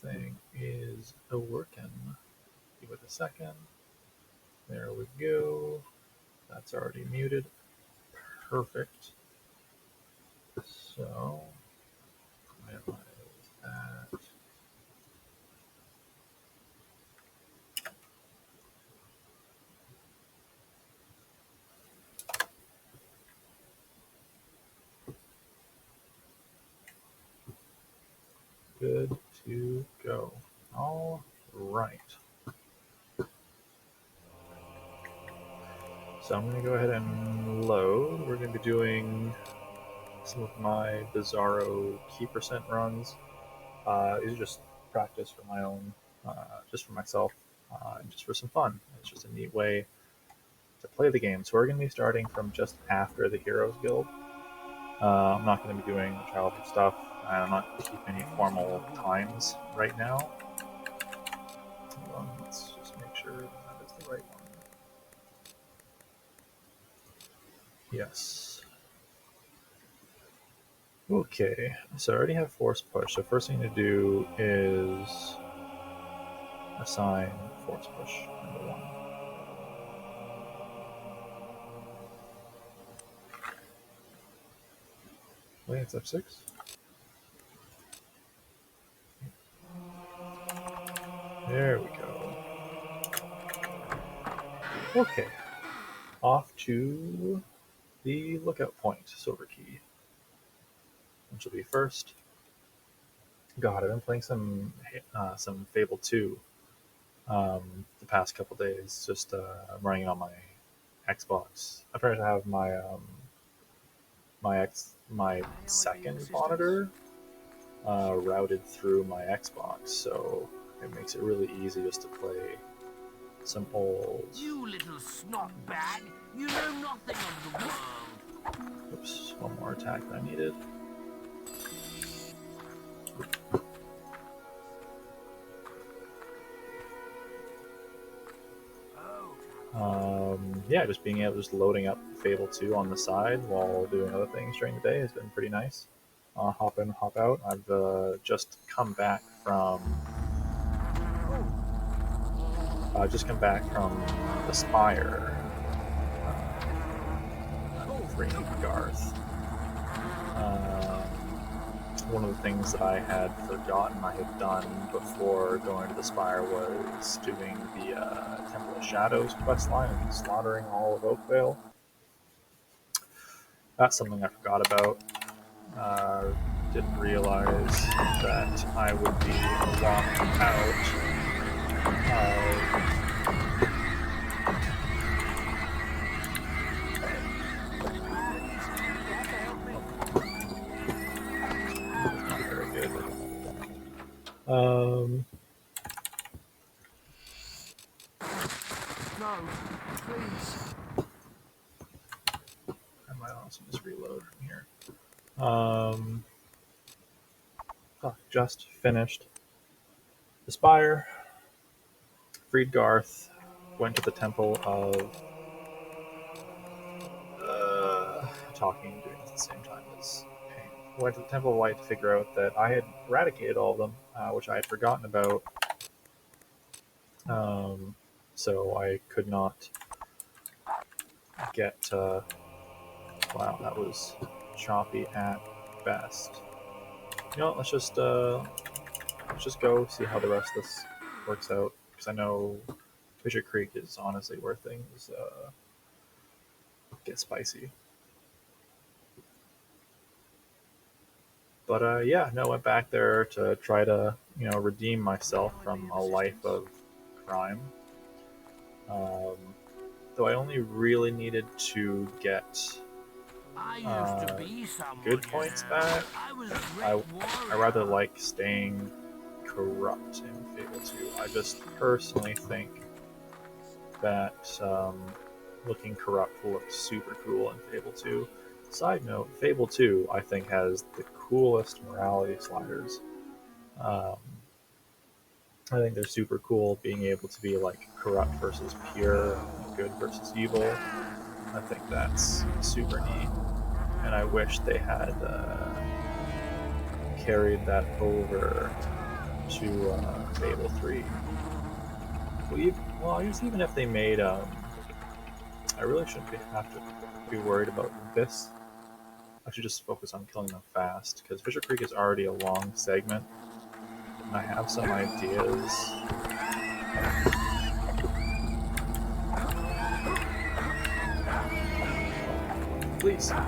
everything is working. Give it a second. There we go. That's already muted. Perfect. So, minimize that. Good to go. All right. So I'm going to go ahead and load. We're going to be doing some of my Bizarro key percent runs. These are just practice for my own, just for myself, and just for some fun. It's just a neat way to play the game. So we're going to be starting from just after the Heroes Guild. I'm not going to be doing the childhood stuff. I'm not keeping any formal times right now. Hold on, let's just make sure that is the right one. Yes. Okay, so I already have force push. So first thing to do is assign force push number 1. Wait, it's F6? There we go. Okay, off to the lookout point, silver key, which will be first. God, I've been playing some Fable 2 the past couple days. Just running it on my Xbox. I try to have my second monitor routed through my Xbox, so it makes it really easy just to play some old. You little snot bag! You know nothing of the world. Oops, one more attack that I needed. Yeah, just being able to just loading up Fable 2 on the side while doing other things during the day has been pretty nice. Hop in, hop out. I've just come back from the Spire, freeing Garth. One of the things that I had forgotten I had done before going to the Spire was doing the Temple of Shadows questline and slaughtering all of Oakvale. That's something I forgot about. Didn't realize that I would be locked out not very good. No, please. I might also just reload from here. Just finished the Spire, freed Garth, went to the Temple of talking and doing this at the same time is pain. Went to the Temple of Light to figure out that I had eradicated all of them, which I had forgotten about. So I could not get. Wow, that was choppy at best. You know, let's just go see how the rest of this works out, because I know Fisher Creek is honestly where things get spicy. But yeah, no, went back there to try to redeem myself from a life of crime. Though I only really needed to get I used to be someone, good points back. I was a I great warrior. I rather like staying corrupt in Fable 2. I just personally think that looking corrupt looks super cool in Fable 2. Side note, Fable 2 I think has the coolest morality sliders. I think they're super cool, being able to be like corrupt versus pure, good versus evil. I think that's super neat, and I wish they had carried that over to Fable 3. Well, I guess even if they made, I really shouldn't have to be worried about this. I should just focus on killing them fast, because Fisher Creek is already a long segment. And I have some ideas. Please. I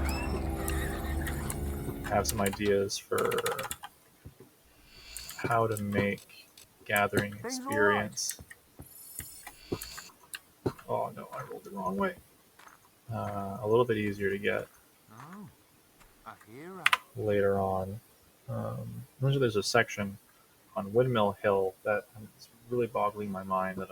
have some ideas for how to make gathering experience. Oh no, I rolled the wrong way. A little bit easier to get. Oh, a hero. Later on. There's a section on Windmill Hill that is really boggling my mind that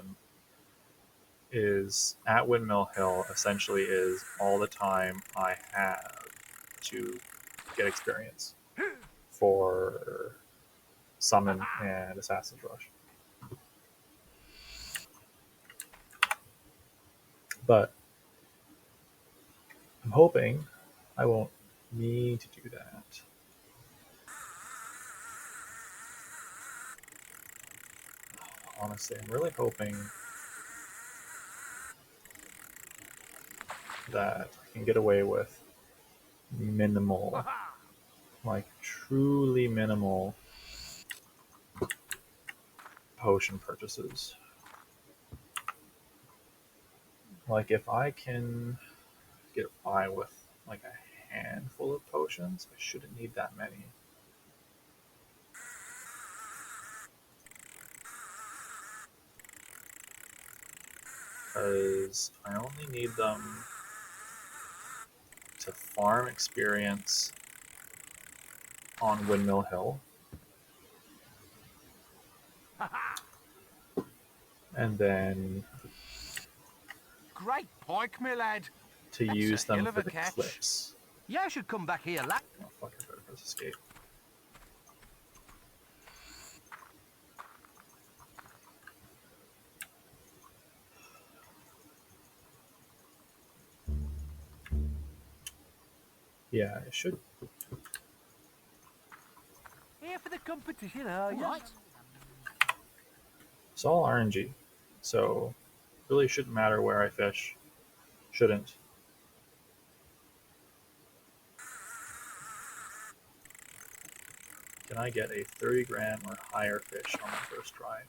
is at Windmill Hill essentially is all the time I have to get experience for Summon and Assassin's Rush. But I'm hoping I won't need to do that. Honestly, I'm really hoping that I can get away with minimal, like truly minimal potion purchases. Like if I can get by with like a handful of potions, I shouldn't need that many. Because I only need them to farm experience on Windmill Hill. And then Great pike, my lad. to That's use a them hell of for a the catch. clips. Yeah, I should come back here, lad. Oh fuck, I better press escape. Yeah, I should. Here for the competition, are you? Right. It's all RNG, so really shouldn't matter where I fish. Shouldn't. Can I get a 30 gram or higher fish on my first try?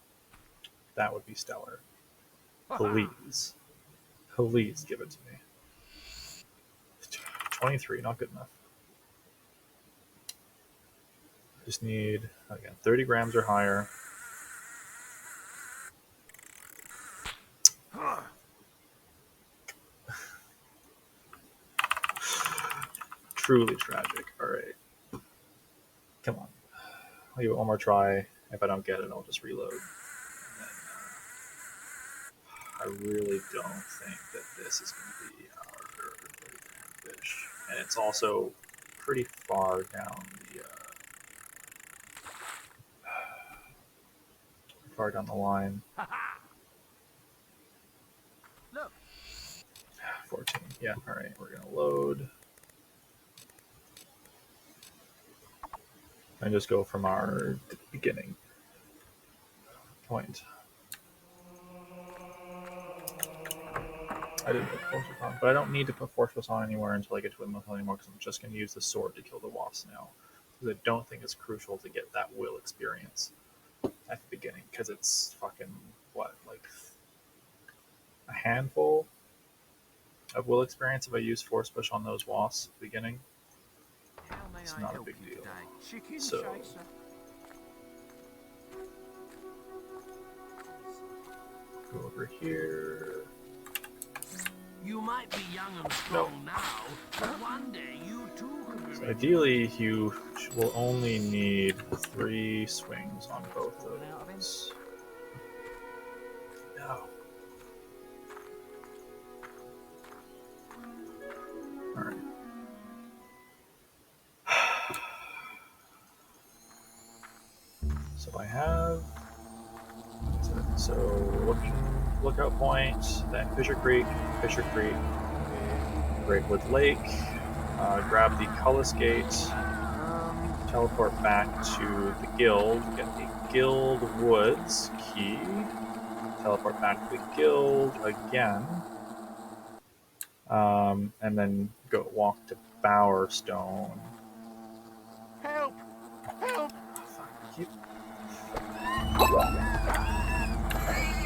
That would be stellar. Please. Please give it to me. 23, not good enough. Just need, again, 30 grams or higher. Truly tragic. Alright. Come on. I'll give it one more try. If I don't get it, I'll just reload. I really don't think that this is going to be our 30 gram fish. And it's also pretty far down the line. Look. 14. Yeah, alright, we're gonna load. And just go from our beginning point. I didn't put fortress on, but I don't need to put fortress on anywhere until I get to Windmill Hill anymore because I'm just going to use the sword to kill the wasps now. Because I don't think it's crucial to get that will experience at the beginning because it's fucking, what, like a handful of will experience if I use force push on those wasps at the beginning. It's not a big deal. So go over here. You might be young and strong now, but one day you too could be. So ideally, you will only need 3 swings on both of those. No. Alright. So I have. So lookout point, then Fisher Creek, Greatwood Lake, grab the Cullis Gate, teleport back to the guild, get a guild woods key, teleport back to the guild again, and then go walk to Bowerstone. Help! Help! Oh, fuck, keep...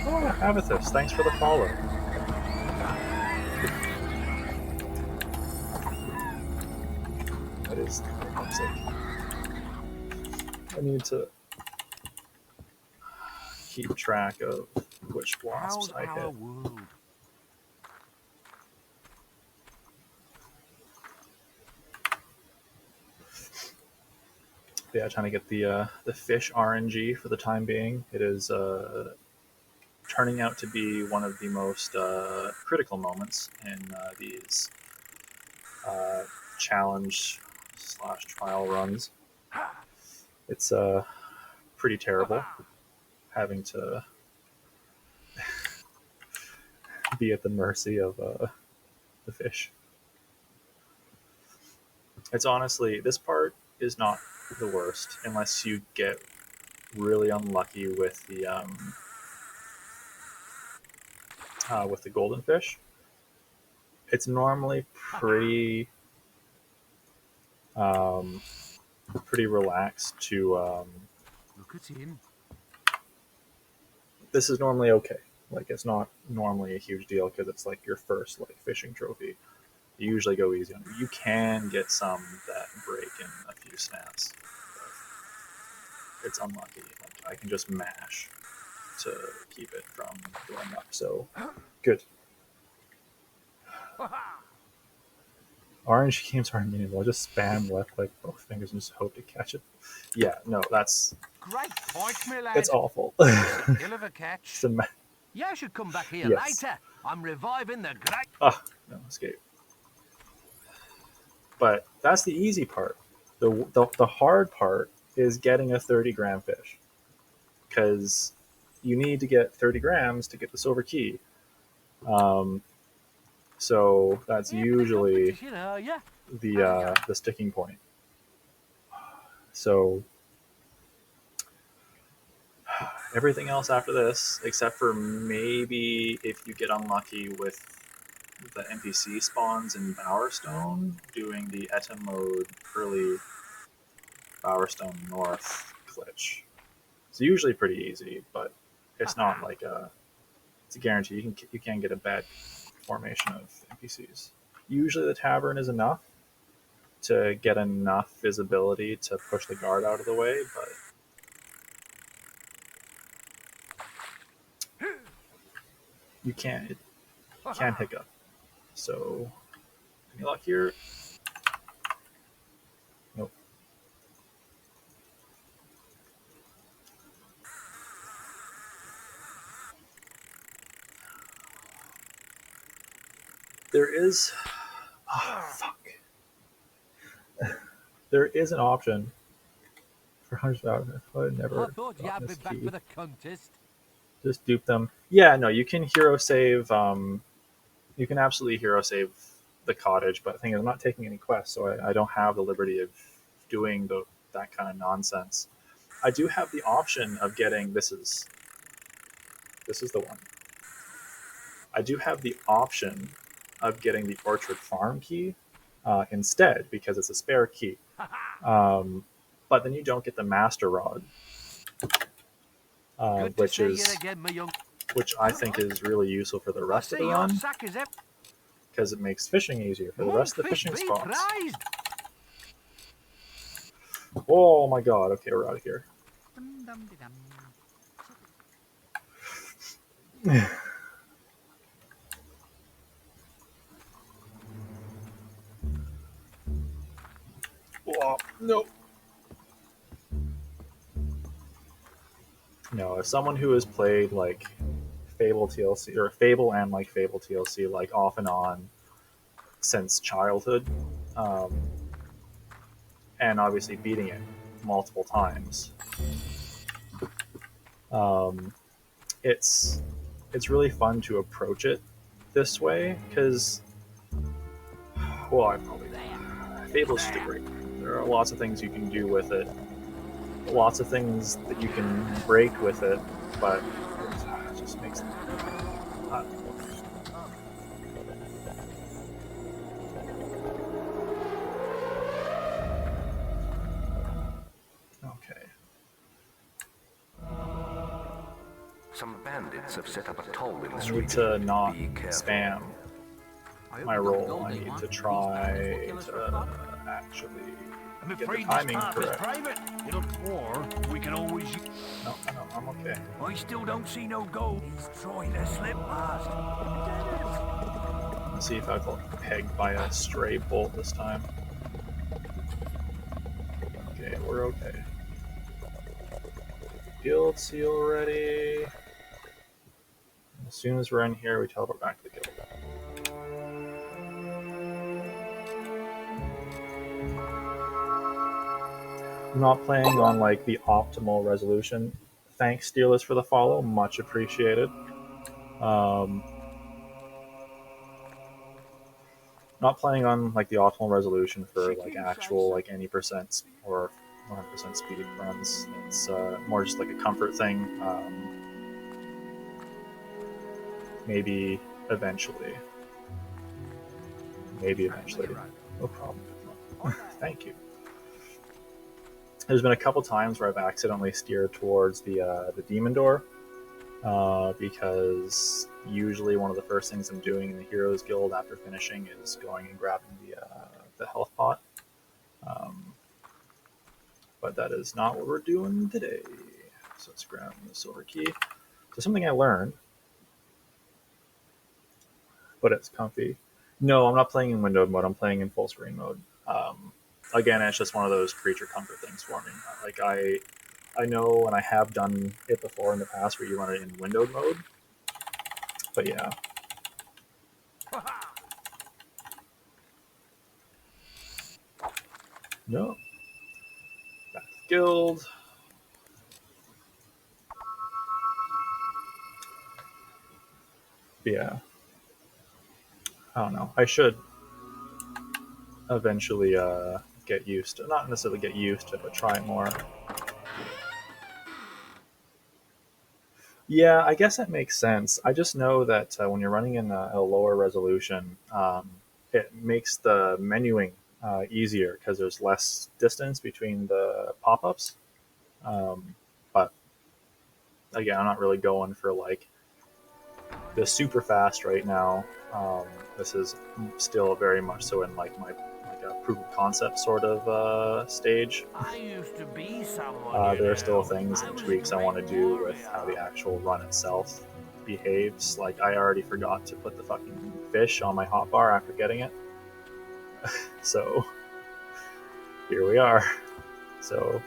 Oh, Amethyst, thanks for the follow. That is very homesick. I need to keep track of which wasps How's I our hit. world? Yeah, trying to get the fish RNG for the time being. It is turning out to be one of the most critical moments in these uh, challenge slash trial runs. It's pretty terrible having to be at the mercy of the fish. It's honestly, this part is not the worst unless you get really unlucky with the golden fish. It's normally um, pretty relaxed to. Look at him. This is normally okay. Like it's not normally a huge deal because it's like your first like fishing trophy. You usually go easy on it. You can get some that break in a few snaps. It's unlucky. Like I can just mash to keep it from going up. So good. Orange games are meaningful. Just spam left click both fingers and just hope to catch it. Yeah, no, Great point, my it's lad. awful. Hell of a catch. It's You should come back here yes. later. I'm reviving the great. Ah, no escape. But that's the easy part. The hard part is getting a 30-gram fish because you need to get 30 grams to get the silver key. Um, so that's Yeah, pretty usually competition, are ya? the sticking point. So everything else after this, except for maybe if you get unlucky with the NPC spawns in Bowerstone, doing the Eta mode early Bowerstone North glitch. It's usually pretty easy, but it's not like it's a guarantee. You can get a bad formation of NPCs. Usually the tavern is enough to get enough visibility to push the guard out of the way, but you can't hiccup. So any luck here? Nope. There is fuck. There is an option for 100,000. I would I never thought gotten you'd be this back key. for the contest. Just dupe them. Yeah, no, you can hero save. You can absolutely hero save the cottage, but the thing is, I'm not taking any quests, so I don't have the liberty of doing that kind of nonsense. I do have the option of getting this is the one. I do have the option of getting the Orchard Farm key instead because it's a spare key. But then you don't get the Master Rod, Good to which see you is again, my young. which I think is really useful for the I rest of the see your run sack is empty. because it makes fishing easier for the rest of the Moonfish fishing be spots. praised. Oh my god! Okay, we're out of here. Oh, no. No, as someone who has played like Fable TLC or Fable and like Fable TLC like off and on since childhood, um, and obviously beating it multiple times, um, it's it's really fun to approach it this way because well, I probably Fable's just a great. there are lots of things you can do with it, lots of things that you can break with it, but it just makes. Okay. Some bandits have set up a toll in this I need region. to not Be careful. spam my roll. I need to try to actually I'm get the afraid this timing path is correct. private. Or we can always use... No, I'm okay. I still don't see no gold. He's trying to slip past. Let's see if I've pegged by a stray bolt this time. Okay, we're okay. Guild seal ready. As soon as we're in here, we teleport back to the guild. I'm not playing on like the optimal resolution. Thanks, Steelers, for the follow. Much appreciated. Not playing on like the optimal resolution for like actual like any percent or 100% speed runs. It's more just like a comfort thing. Maybe eventually. Maybe eventually. No problem. Thank you. There's been a couple times where I've accidentally steered towards the demon door, because usually one of the first things I'm doing in the Heroes Guild after finishing is going and grabbing the health pot. But that is not what we're doing today. So let's grab the silver key. So something I learned, but it's comfy. No, I'm not playing in windowed mode. I'm playing in full screen mode. Again, it's just one of those creature comfort things for me. Like I know, and I have done it before in the past where you run it in windowed mode. But yeah. No. Back to the guild. Yeah. I don't know. I should eventually get used to, not necessarily get used to, but try it more. Yeah, I guess that makes sense. I just know that when you're running in a lower resolution, it makes the menuing easier because there's less distance between the pop-ups. But again, I'm not really going for like the super fast right now. This is still very much so in like my a proof of concept sort of stage. I used to be someone, There are still things and tweaks I want to do with how the actual run itself behaves. Like I already forgot to put the fucking fish on my hotbar after getting it, so here we are. So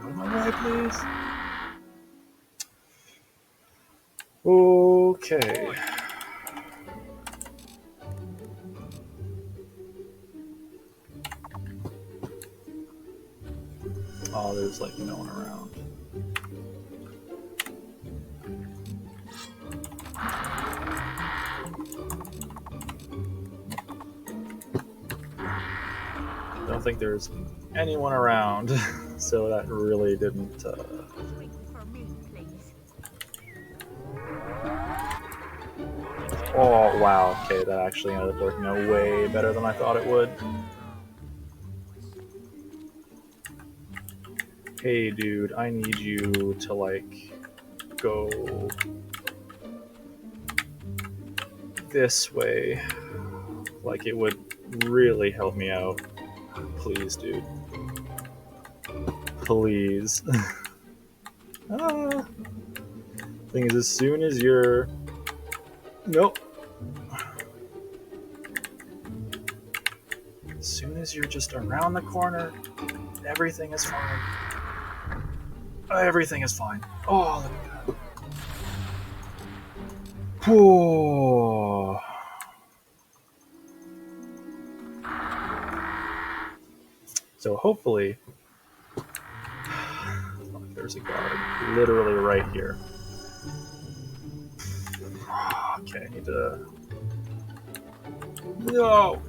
go my way, please. Okay. Oh, there's like no one around. Don't think there's anyone around, so that really didn't. Oh wow, okay, that actually ended up working out way better than I thought it would. Hey dude, I need you to like go this way. Like it would really help me out. Please, dude. Please. Thing is, as soon as you're... Nope. As soon as you're just around the corner, everything is fine. Everything is fine. Oh, look at that. Whoa. So hopefully... There's a guard literally right here. Okay, I need to... No!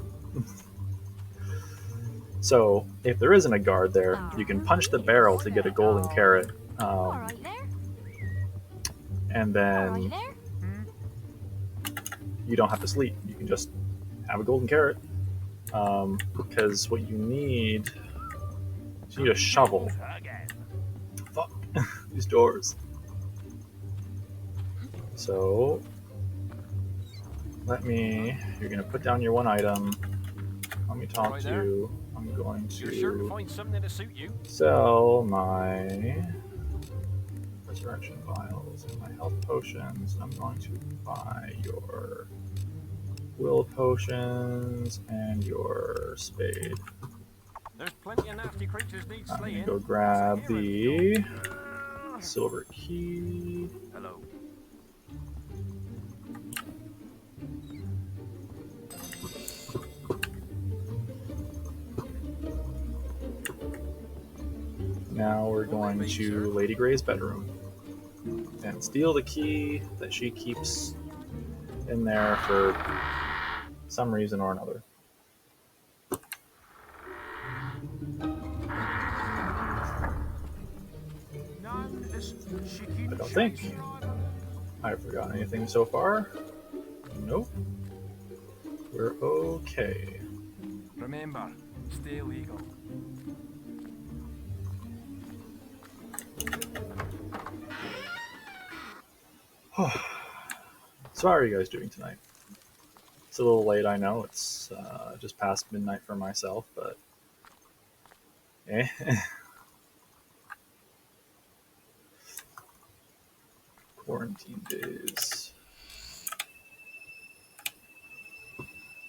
So, if there isn't a guard there, you can punch the barrel to get a golden carrot. And then you don't have to sleep. You can just have a golden carrot. Because what you need is you need a shovel. Fuck. These doors. So, you're going to put down your one item. Let me talk to you. I'm going to sell my resurrection vials and my health potions. I'm going to buy your will potions and your spade. There's plenty of nasty creatures need I'm slaying. gonna go grab the silver key. Hello. Now we're going to Lady Grey's bedroom and steal the key that she keeps in there for some reason or another. I don't think I forgot anything so far. Nope. We're okay. Remember, stay legal. So how are you guys doing tonight? It's a little late, I know. It's just past midnight for myself, but eh. Quarantine days.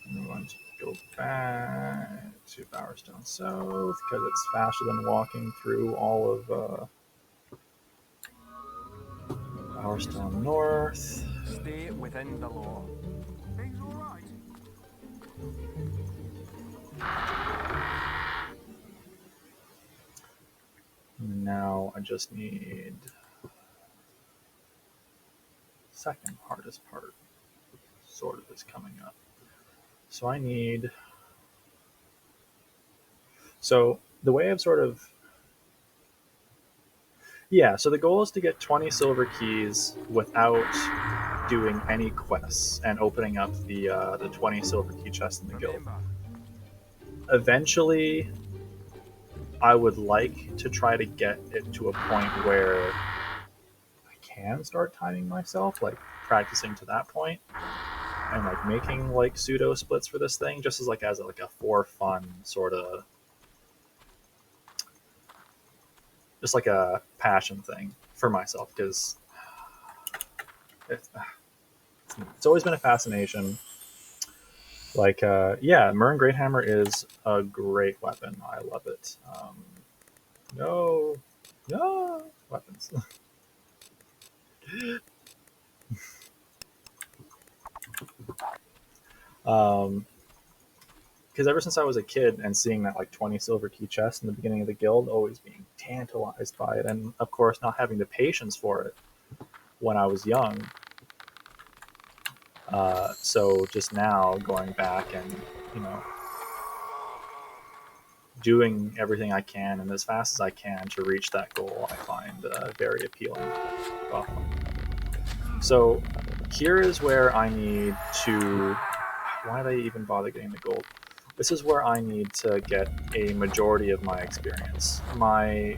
I'm going to go back to Bowerstone South because it's faster than walking through all of Bowerstone North. Stay within the law. Things all right. Now I just need second hardest part sort of is coming up. So I need, so the way I've sort of, yeah, so the goal is to get 20 silver keys without doing any quests and opening up the 20 silver key chests in the guild. Eventually, I would like to try to get it to a point where I can start timing myself, like practicing to that point, and like making like pseudo splits for this thing, just as a for fun sort of, just like a passion thing for myself, because it's always been a fascination. Like, yeah, Murren Greathammer is a great weapon. I love it. No weapons. Because ever since I was a kid and seeing that like 20 silver key chest in the beginning of the guild, always being tantalized by it, and of course not having the patience for it when I was young. So just now going back and, you know, doing everything I can and as fast as I can to reach that goal, I find very appealing. Well, so here is where I need to, why did I even bother getting the gold? This is where I need to get a majority of my experience. My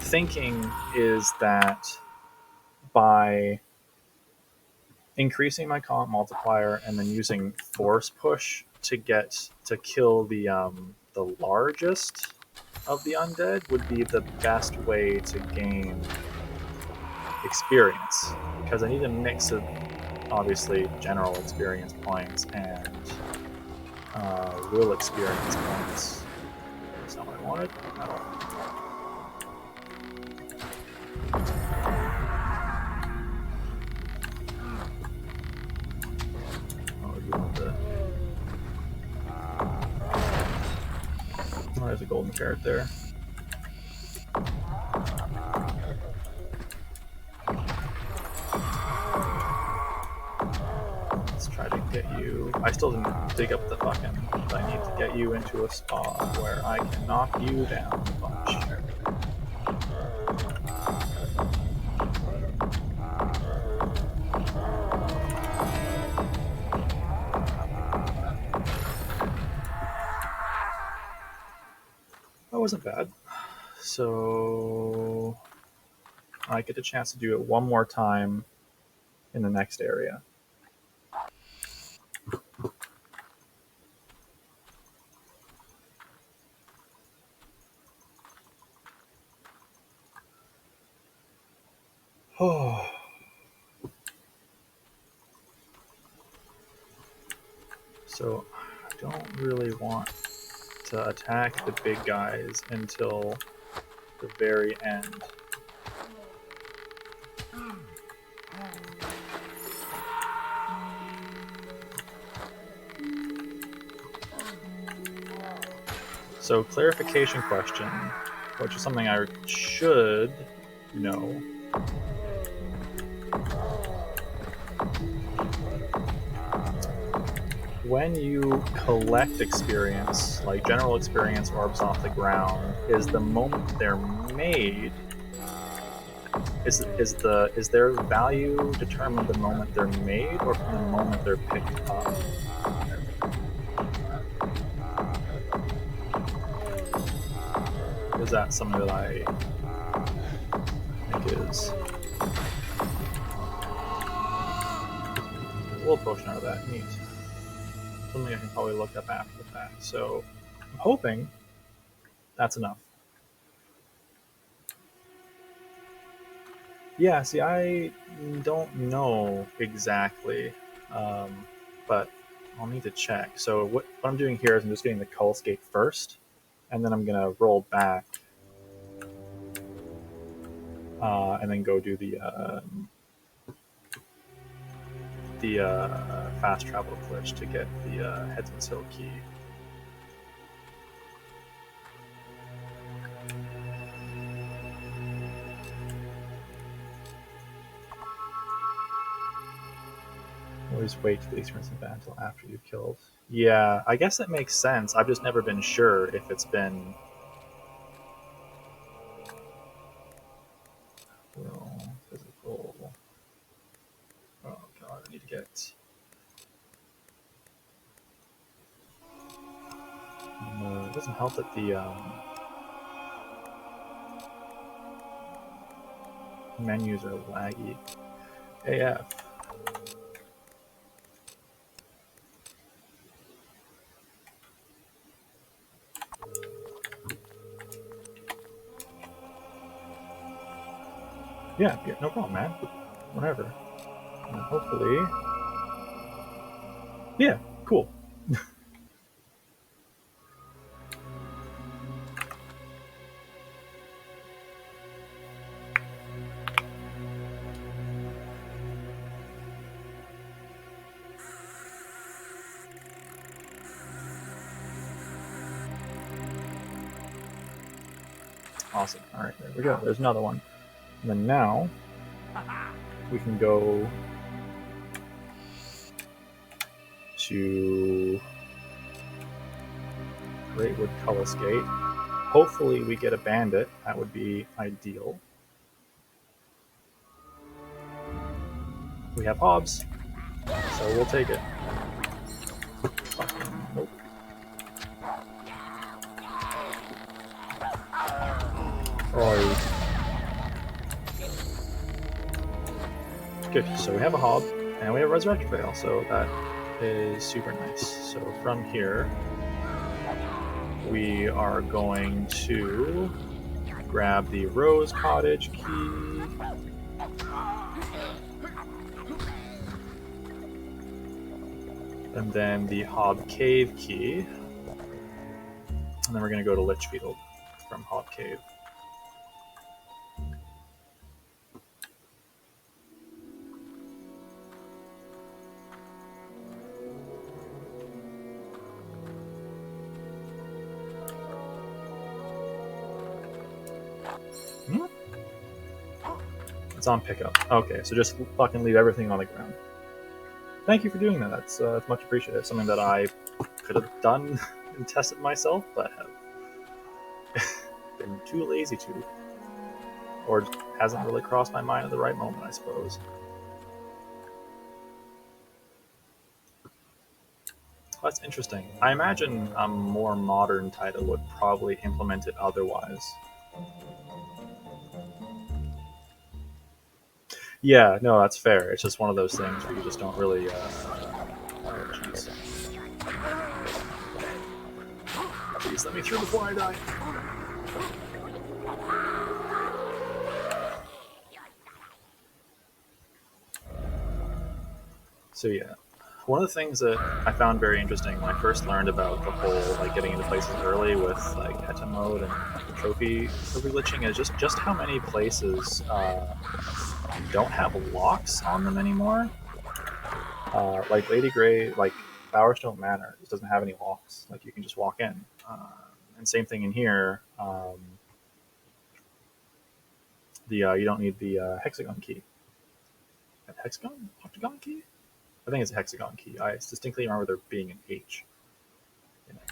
thinking is that by increasing my comp multiplier and then using force push to kill the largest of the undead would be the best way to gain experience, because I need a mix of obviously general experience points and will experience points. That's not what I wanted at all. Oh, there's a golden carrot there. you. I still didn't dig up the fucking. I need to get you into a spot where I can knock you down a bunch. That wasn't bad. So I get a chance to do it one more time in the next area. Oh. So I don't really want to attack the big guys until the very end. So clarification question, which is something I should know. When you collect experience, like general experience orbs off the ground, is the moment they're made, is their value determined the moment they're made or from the moment they're picked up? Is that something that I think is a little potion out of that? Neat. Something I can probably look up after the fact. So I'm hoping that's enough. Yeah, see, I don't know exactly, but I'll need to check. So what I'm doing here is I'm just getting the Cullis Gate first, and then I'm going to roll back and then go do the fast travel glitch to get the Headsman's Hill key. Always wait to the experience in battle until after you've killed. Yeah, I guess that makes sense. I've just never been sure if it's been. Well, physical. Oh god, I need to get. It doesn't help that the menus are laggy. AF. Yeah, no problem, man. Whatever. And hopefully. Yeah, cool. Awesome. All right, there we go. There's another one. And then now we can go to Greatwood Cullis Gate. Hopefully we get a bandit. That would be ideal. We have Hobbs, so we'll take it. Fucking nope. Oh. Good. So we have a Hob, and we have a Resurrection Veil, so that is super nice. So from here, we are going to grab the Rose Cottage key. And then the Hob Cave key. And then we're going to go to Lichfield from Hob Cave. It's on pickup. Okay, so just fucking leave everything on the ground. Thank you for doing that. That's much appreciated. It's something that I could have done and tested myself, but have been too lazy to, or hasn't really crossed my mind at the right moment, I suppose. That's interesting. I imagine a more modern title would probably implement it otherwise. Yeah, no, that's fair. It's just one of those things where you just don't really. Oh, jeez. Please let me through before I die. So yeah, one of the things that I found very interesting when I first learned about the whole like getting into places early with like ETA mode and trophy glitching is just how many places don't have locks on them anymore. Like Lady Grey, like Bowerstone Manor, just doesn't have any locks. Like you can just walk in. And same thing in here. The You don't need the hexagon key. Hexagon? Octagon key? I think it's a hexagon key. I distinctly remember there being an H in it.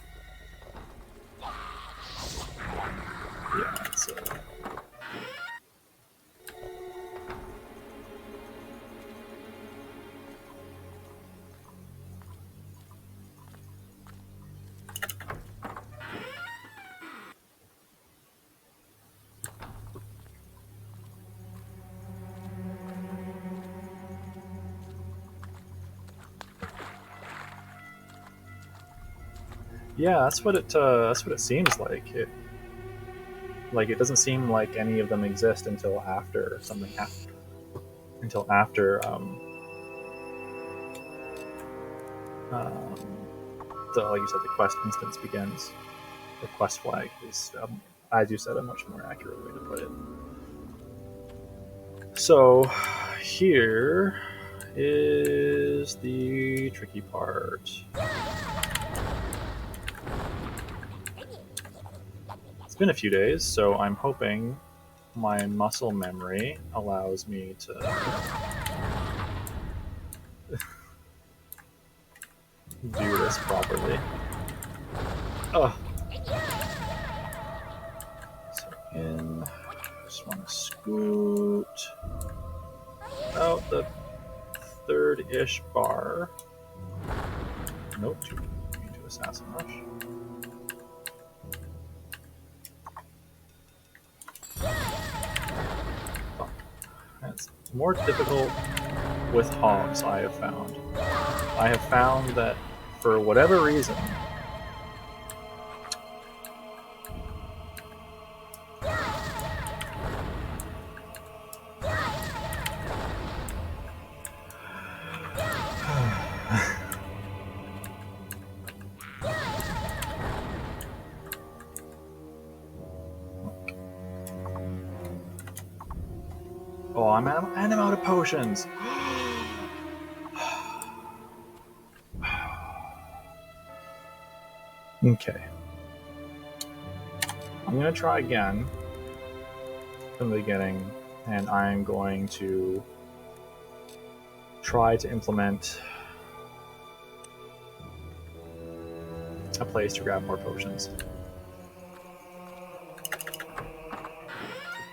Yeah, it's yeah, that's what it seems like. It doesn't seem like any of them exist until after something happened. Until after um, the like you said, the quest instance begins. The quest flag is, as you said, a much more accurate way to put it. So here is the tricky part. It's been a few days, so I'm hoping my muscle memory allows me to do this properly. Oh, so just want to scoot out the third-ish bar. Nope, into Assassin Rush. Fuck. That's more difficult with hogs, I have found. I have found that for whatever reason, oh, I'm out of potions. Okay, I'm gonna try again from the beginning, and I'm going to try to implement a place to grab more potions.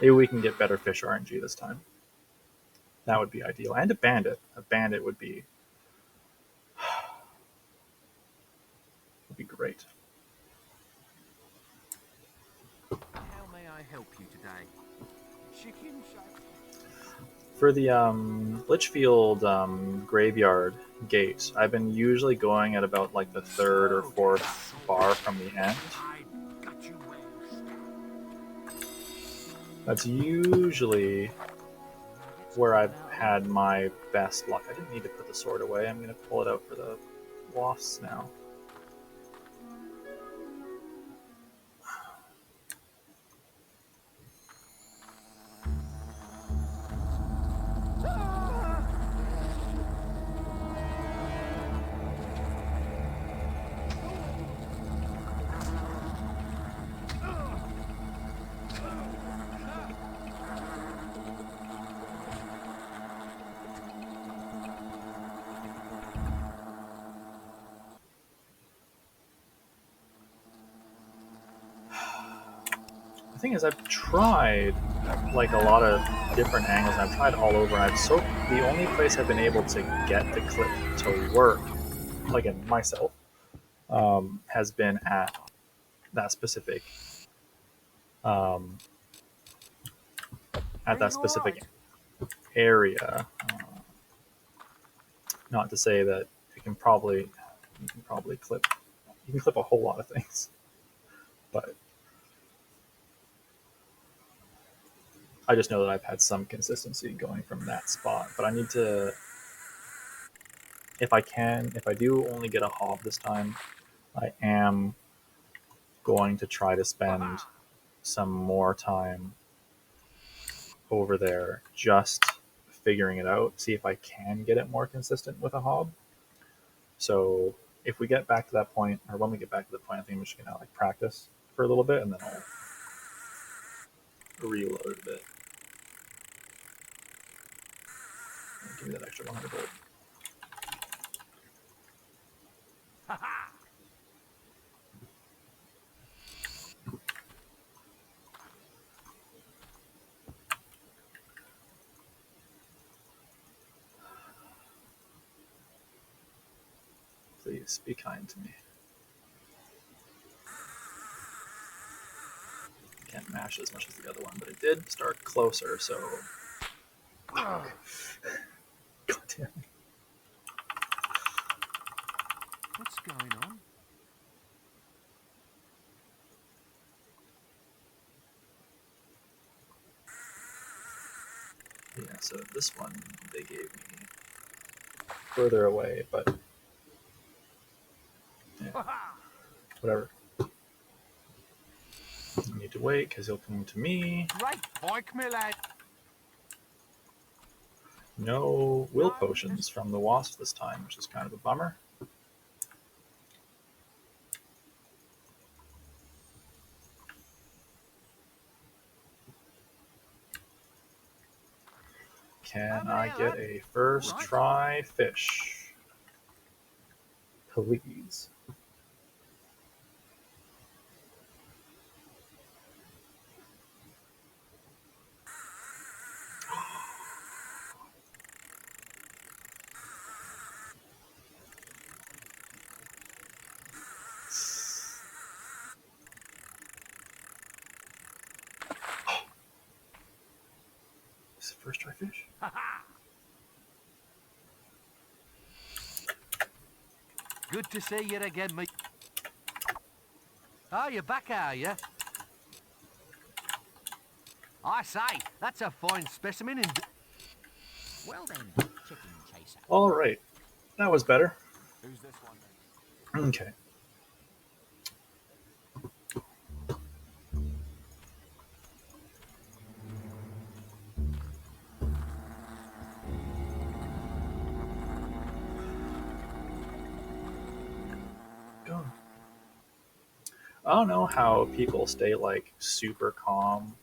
Maybe we can get better fish RNG this time. That would be ideal. And a bandit. A bandit would be great. How may I help you today? Chicken shake. For the Litchfield graveyard gate, I've been usually going at about like the third or fourth bar from the end. I got you well. That's usually where I've had my best luck. I didn't need to put the sword away. I'm going to pull it out for the wasps now. thing is, I've tried like a lot of different angles. I've tried all over. The only place I've been able to get the clip to work, like in myself, has been at that specific um, Are you specific alright? area. Not to say that you can probably clip you can clip a whole lot of things, but I just know that I've had some consistency going from that spot. But I need to, if I do only get a hob this time, I am going to try to spend some more time over there just figuring it out, see if I can get it more consistent with a hob. So if we get back to that point, or when we get back to the point, I think I'm just gonna like practice for a little bit and then I'll reload it a bit. Give me that extra 100 gold. Please be kind to me. Can't mash as much as the other one, but it did start closer, so. God damn it. What's going on? Yeah, so this one they gave me further away, but yeah, whatever. I need to wait because he'll come to me. Great bike, my lad. No will No, potions just from the wasp this time, which is kind of a bummer. Can over I there, get lad. a All first right. try fish? Please. This is first try fish? Good to see you again, mate. Oh, you're back, are you? I say, that's a fine specimen in... Well then, chicken chaser. All right, that was better. Who's this one, then? Okay. Go. I don't know how people stay like super calm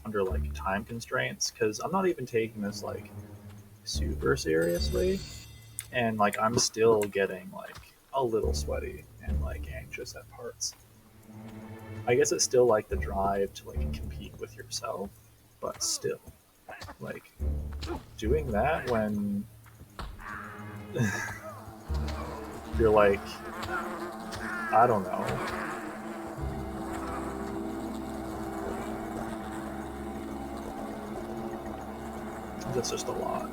under like time constraints because I'm not even taking this like super seriously, and like I'm still getting like a little sweaty and like anxious at parts. I guess it's still like the drive to like compete with yourself, but still, like doing that when you're like, I don't know. That's just a lot.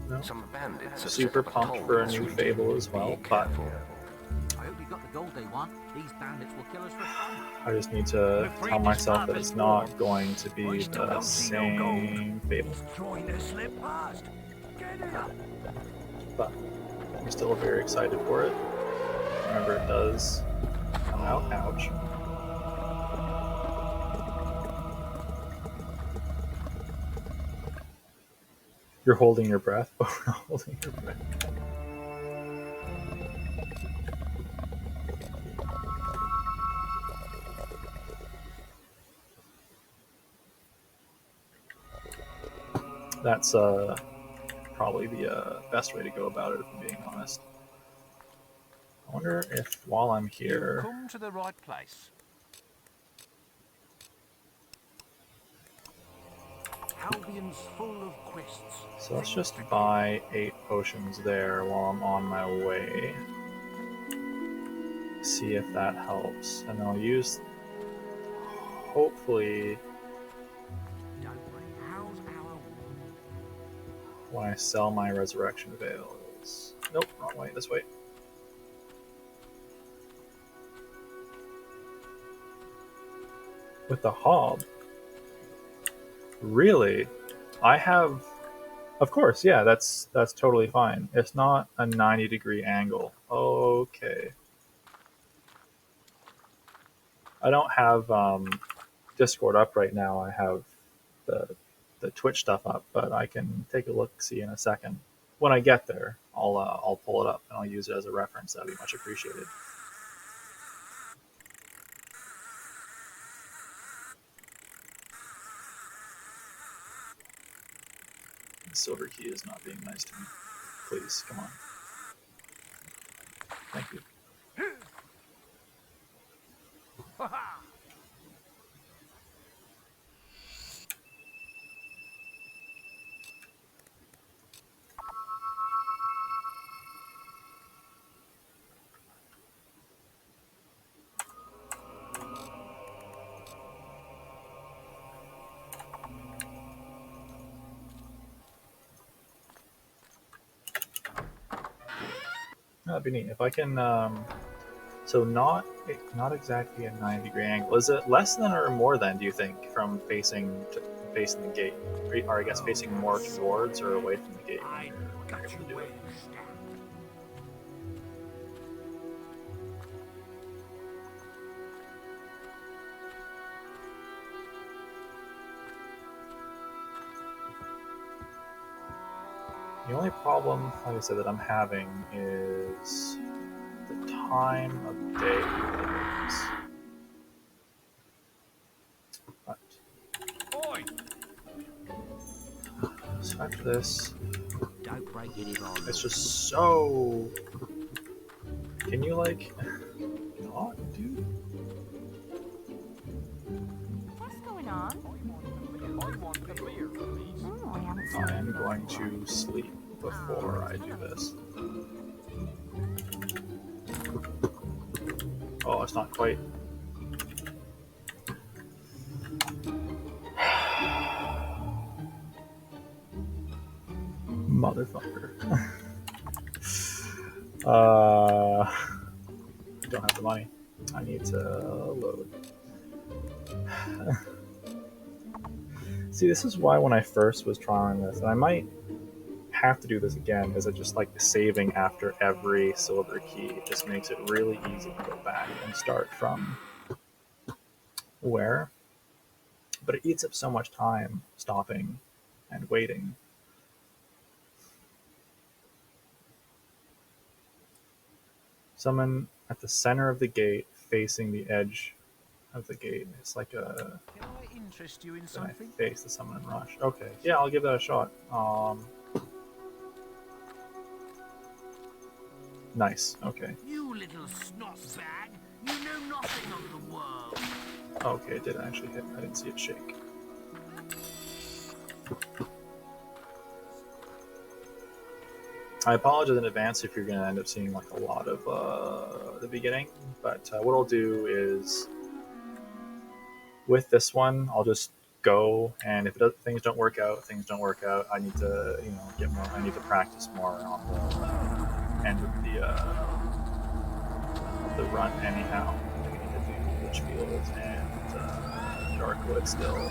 No. Some bandits have set Super up a pumped toll for in a this new region. Fable as Be well, but careful. I hope you got the gold they want. These bandits will kill us for fun. I just need to tell myself that it's not going to I be still the don't see no gold. same Fable. He's trying to slip past. Get it up. But I'm still very excited for it. Remember, it does come out. Ouch. You're holding your breath, but we're not holding your breath. That's probably the best way to go about it, if I'm being honest. I wonder if while I'm You've here, come to the right place. Albion's full of quests. so let's Things just to do. buy 8 potions there while I'm on my way. See if that helps, and I'll use, hopefully, Don't worry. How's our when I sell my resurrection veils. Nope, wrong way, this way. With the hob. Really? I have, of course, yeah, that's totally fine. It's not a 90-degree angle. Okay. I don't have Discord up right now. I have the Twitch stuff up, but I can take a look see in a second. When I get there, I'll pull it up and I'll use it as a reference. That'd be much appreciated. The silver key is not being nice to me. Please, come on. Thank you. That'd be neat. If I can, so not exactly a 90-degree angle. Is it less than or more than? Do you think from facing the gate, or I guess facing more towards or away from the gate when I you're got able you to do where it? you stand. The only problem, like I said, that I'm having is the time of day it is. But Oi! so after this, Don't break it if I it's look. just so. Can you like not, dude? What's going on? Oh, I haven't seen I am you going before. to sleep before I do this. Oh, it's not quite. Motherfucker. Don't have the money. I need to load. See, this is why when I first was trying this, and I might have to do this again, is it just like saving after every silver key? It just makes it really easy to go back and start from where. But it eats up so much time stopping and waiting. Summon at the center of the gate, facing the edge of the gate. It's like a. Can I interest you in Then I something? face the summon and rush. Okay, yeah, I'll give that a shot. Nice. Okay. You little snot bag! You know nothing of the world. Okay, it did actually hit. I didn't see it shake. I apologize in advance if you're going to end up seeing like a lot of the beginning, but what I'll do is with this one, I'll just go, and if things don't work out, things don't work out. I need to, get more. I need to practice more on the end of the run. Anyhow, I need to do Litchfield and Darkwood still.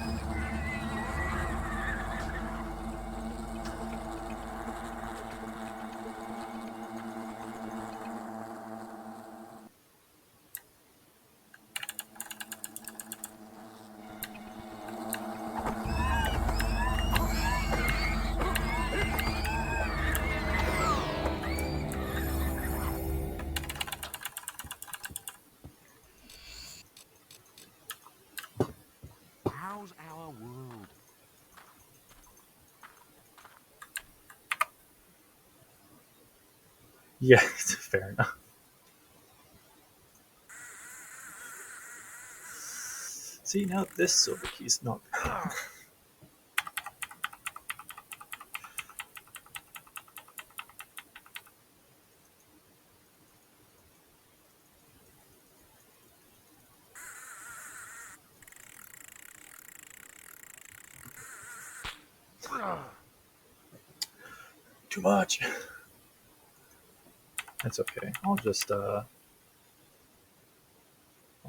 How's our world? Yeah, fair enough. See, now this silver key's not. Too much. That's okay. I'll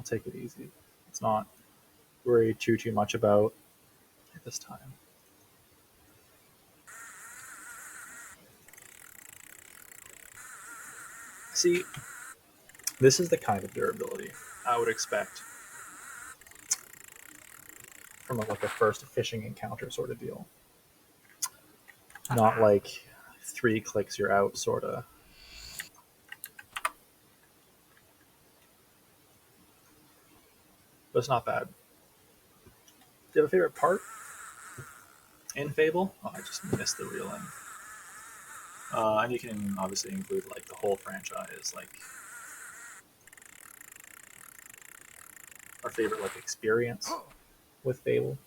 take it easy. It's not worry too much about it this time. See, this is the kind of durability I would expect from like a first fishing encounter sort of deal. Not like 3 clicks you're out sort of. But it's not bad. Do you have a favorite part in Fable? Oh, I just missed the real end. And you can obviously include like the whole franchise, like our favorite like experience with Fable.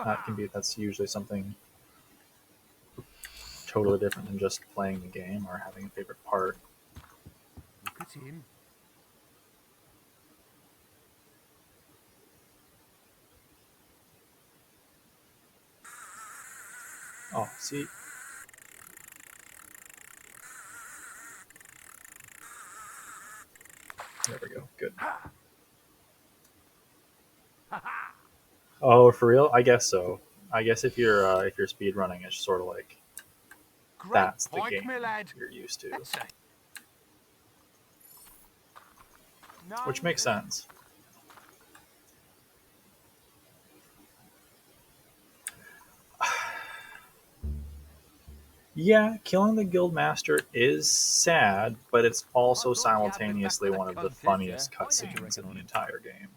That's usually something totally different than just playing the game or having a favorite part. Look at him. Oh, see. There we go. Good. Oh, for real? I guess so. I guess if you're speed running, it's sort of like Great that's the point, game my lad. you're used to, That's it. which Nine. makes sense. Yeah, killing the guild master is sad, but it's I also thought you had me back simultaneously with a one of the cunt, did ya? funniest What do you cutscenes reckon in on the it? entire game.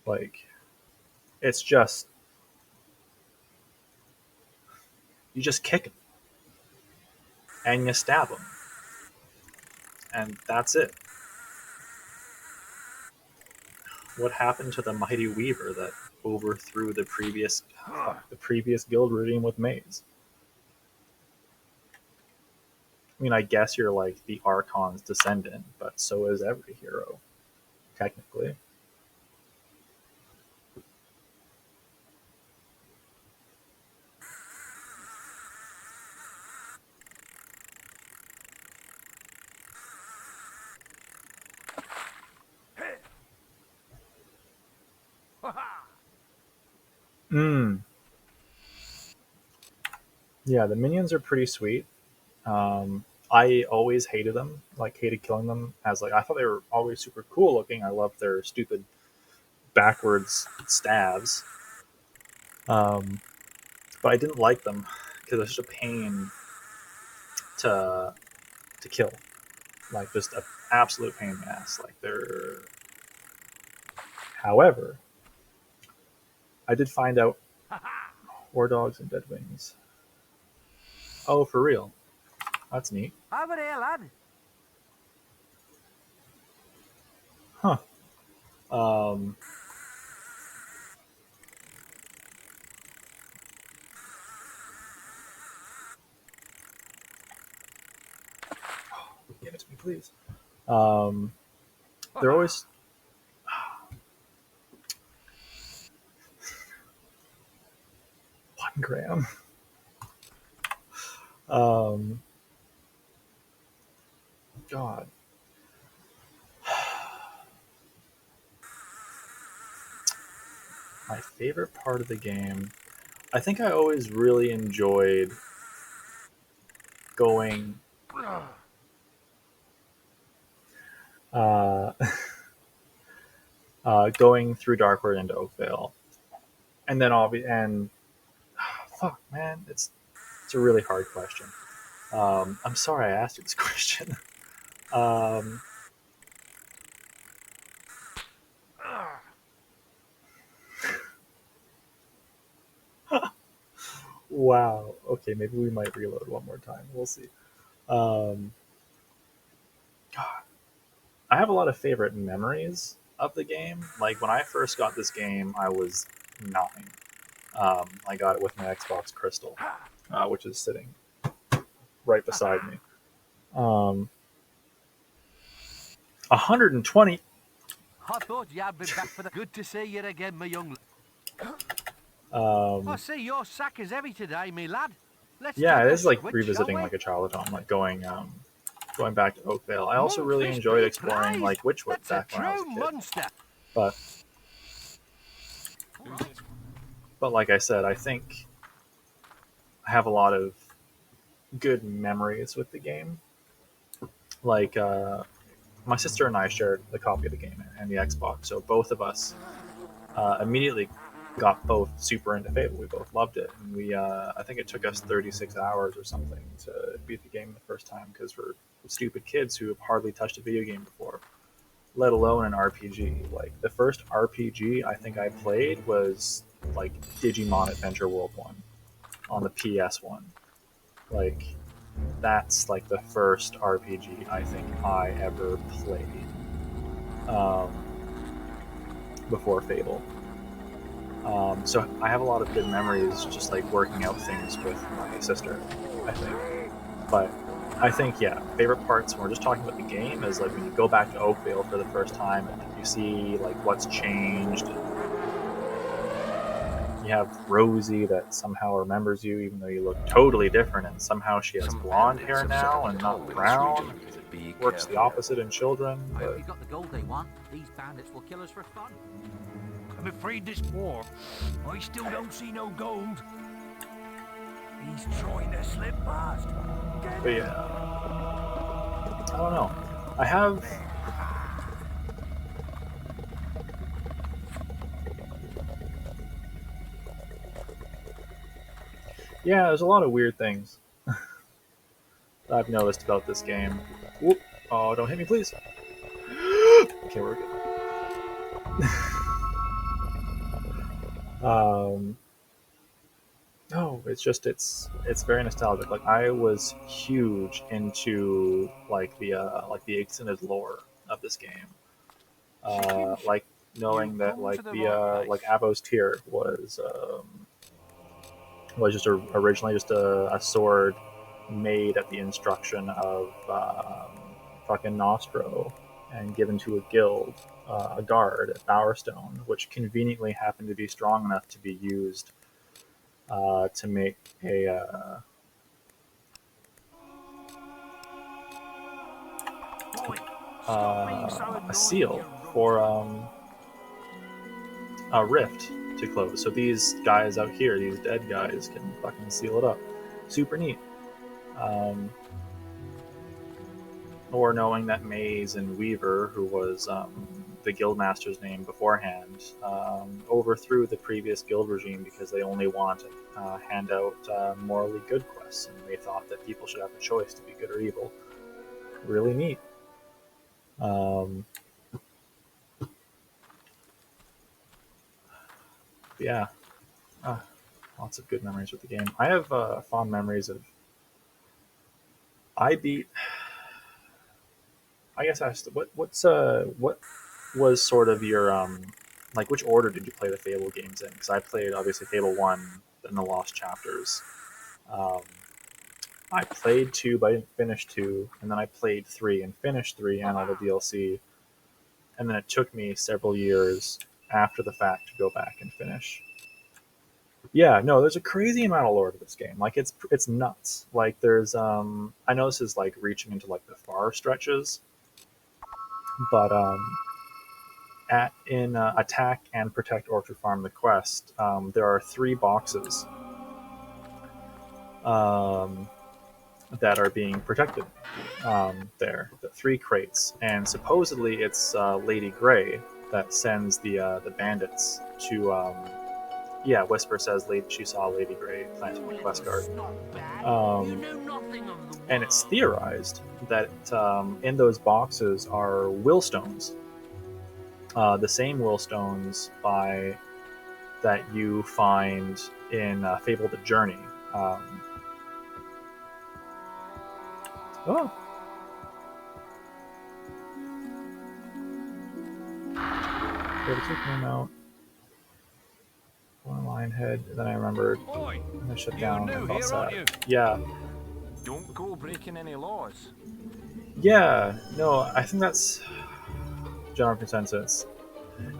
Like, it's just you just kick him and you stab him, and that's it. What happened to the mighty Weaver that overthrew the previous guild regime with Maze? I mean, I guess you're like the Archon's descendant, but so is every hero, technically. Mm. Yeah, the minions are pretty sweet. I always hated them, like hated killing them. As like I thought they were always super cool looking. I loved their stupid backwards stabs, um, but I didn't like them because they're such a pain to kill. Like just an absolute pain in the ass. Like they're. However, I did find out War Dogs and Dead Wings. Oh, for real? That's neat. Over here, lad. Huh. Um, Give it to me, please. Um, they're always 1 gram. Um, God. My favorite part of the game. I think I always really enjoyed going uh, going through Darkwood into Oakvale, and then fuck, man, it's a really hard question. I'm sorry I asked you this question. um, wow. Okay, maybe we might reload one more time. We'll see. Um, God, I have a lot of favorite memories. of the game. Like when I first got this game, I was 9. I got it with my Xbox Crystal, which is sitting right beside me. 120. I thought you had been back for the... Good to see you again, my young... I Um, see your sack is heavy today, me lad. Let's yeah, take it a is like switch, shall revisiting we? like a childhood home, like going back to Oakvale. I also really Monkfish enjoyed be exploring praised. like Witchwood That's a back when I was true a kid. monster. But like I said, I think I have a lot of good memories with the game. Like my sister and I shared the copy of the game and the Xbox, so both of us immediately got both super into Fable. We both loved it, and we I think it took us 36 hours or something to beat the game the first time because we're stupid kids who have hardly touched a video game before, let alone an RPG. Like the first RPG I think I played was like Digimon Adventure World 1 on the PS1. Like that's like the first RPG I think I ever played um, before Fable. So I have a lot of good memories just like working out things with my sister, I think. But I think, yeah, favorite parts when we're just talking about the game is like when you go back to Oakvale for the first time and you see like what's changed. And you have Rosie that somehow remembers you even though you look totally different, and somehow she has Some blonde bandits hair have set up now a and toll not in this brown region. because it Be works the careful. opposite in children. I But hope you got the gold they want. These bandits will kill us for fun. I'm afraid this war, I still don't see no gold. He's trying to slip past. Get him. yeah, I don't know. I have Yeah, there's a lot of weird things that I've noticed about this game. Whoop. Oh, don't hit me, please. Okay, we're good. No, it's very nostalgic. Like I was huge into like the extended lore of this game. Like knowing that like the like Abbo's Tear was just originally just a sword made at the instruction of fucking Nostro and given to a guild, a guard at Bowerstone, which conveniently happened to be strong enough to be used to make Boy, stop being so a annoying, seal you for rotter. a rift to close. So these guys out here, these dead guys, can fucking seal it up. Super neat. Um, or knowing that Maze and Weaver, who was the guildmaster's name beforehand, overthrew the previous guild regime because they only wanted to hand out morally good quests, and they thought that people should have a choice to be good or evil. Really neat. Um, yeah, uh, lots of good memories with the game. I have fond memories of. I beat. I guess I asked what was sort of your like which order did you play the Fable games in? Because I played obviously Fable 1, then the Lost Chapters. Um, I played 2, but I didn't finish 2, and then I played 3 and finished 3 and all the DLC, and then it took me several years after the fact to go back and finish. Yeah, no, there's a crazy amount of lore to this game. Like it's nuts. Like there's I know this is like reaching into like the far stretches, but at in Attack and Protect Orchard Farm the quest, there are 3 boxes um, that are being protected there, the 3 crates, and supposedly it's Lady Grey that sends the bandits to. Yeah, Whisper says she saw Lady Grey planting You the quest little card. snot bag. You Um, know nothing of the and it's world. theorized that in those boxes are willstones, the same willstones by that you find in Fable: The Journey. Oh, Fable 2 came out. One Lionhead, and then I remembered, Oi, and I shut you're down. I new felt here, aren't sad. you? Yeah, Don't go breaking any laws. yeah. No, I think that's general consensus.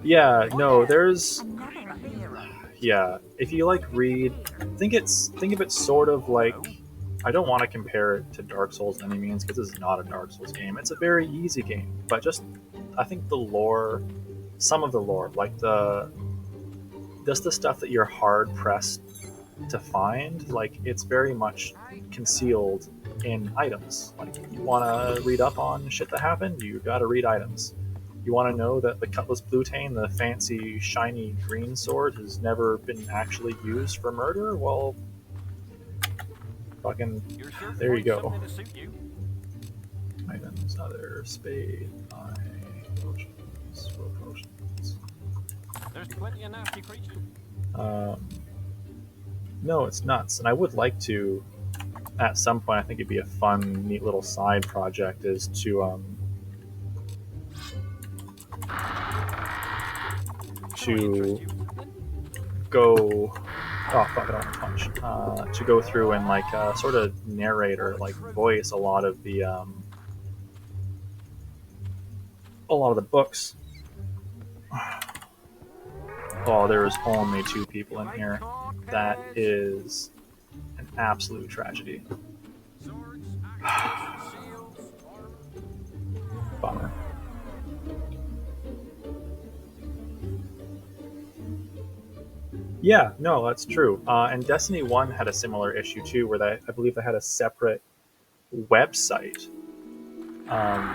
Yeah, Oh no, yeah, there's another hero. yeah. If you like read, think of it sort of like, Hello? I don't want to compare it to Dark Souls in any means because this is not a Dark Souls game. It's a very easy game, but just I think the lore, some of the lore, like just the stuff that you're hard pressed to find, like it's very much concealed in items. Like you want to read up on shit that happened, you got to read items. You want to know that the Cutlass Bluetane, the fancy shiny green sword, has never been actually used for murder. Well, fucking You're sure to there you find go. something to suit you. Items, other spade, eye, potions, rope potions. There's plenty of nasty creatures. Um, no, it's nuts, and I would like to. At some point, I think it'd be a fun, neat little side project is Can I interest to you in something? go. Oh fuck! I don't want to punch. To go through and like sort of narrate or like voice a lot of the books. Oh, there's only two people in Right here. card, That Pez. is an absolute tragedy. Swords, axes, shields, armor. Bummer. Yeah, no, that's true. And Destiny One had a similar issue too, where I believe they had a separate website, um,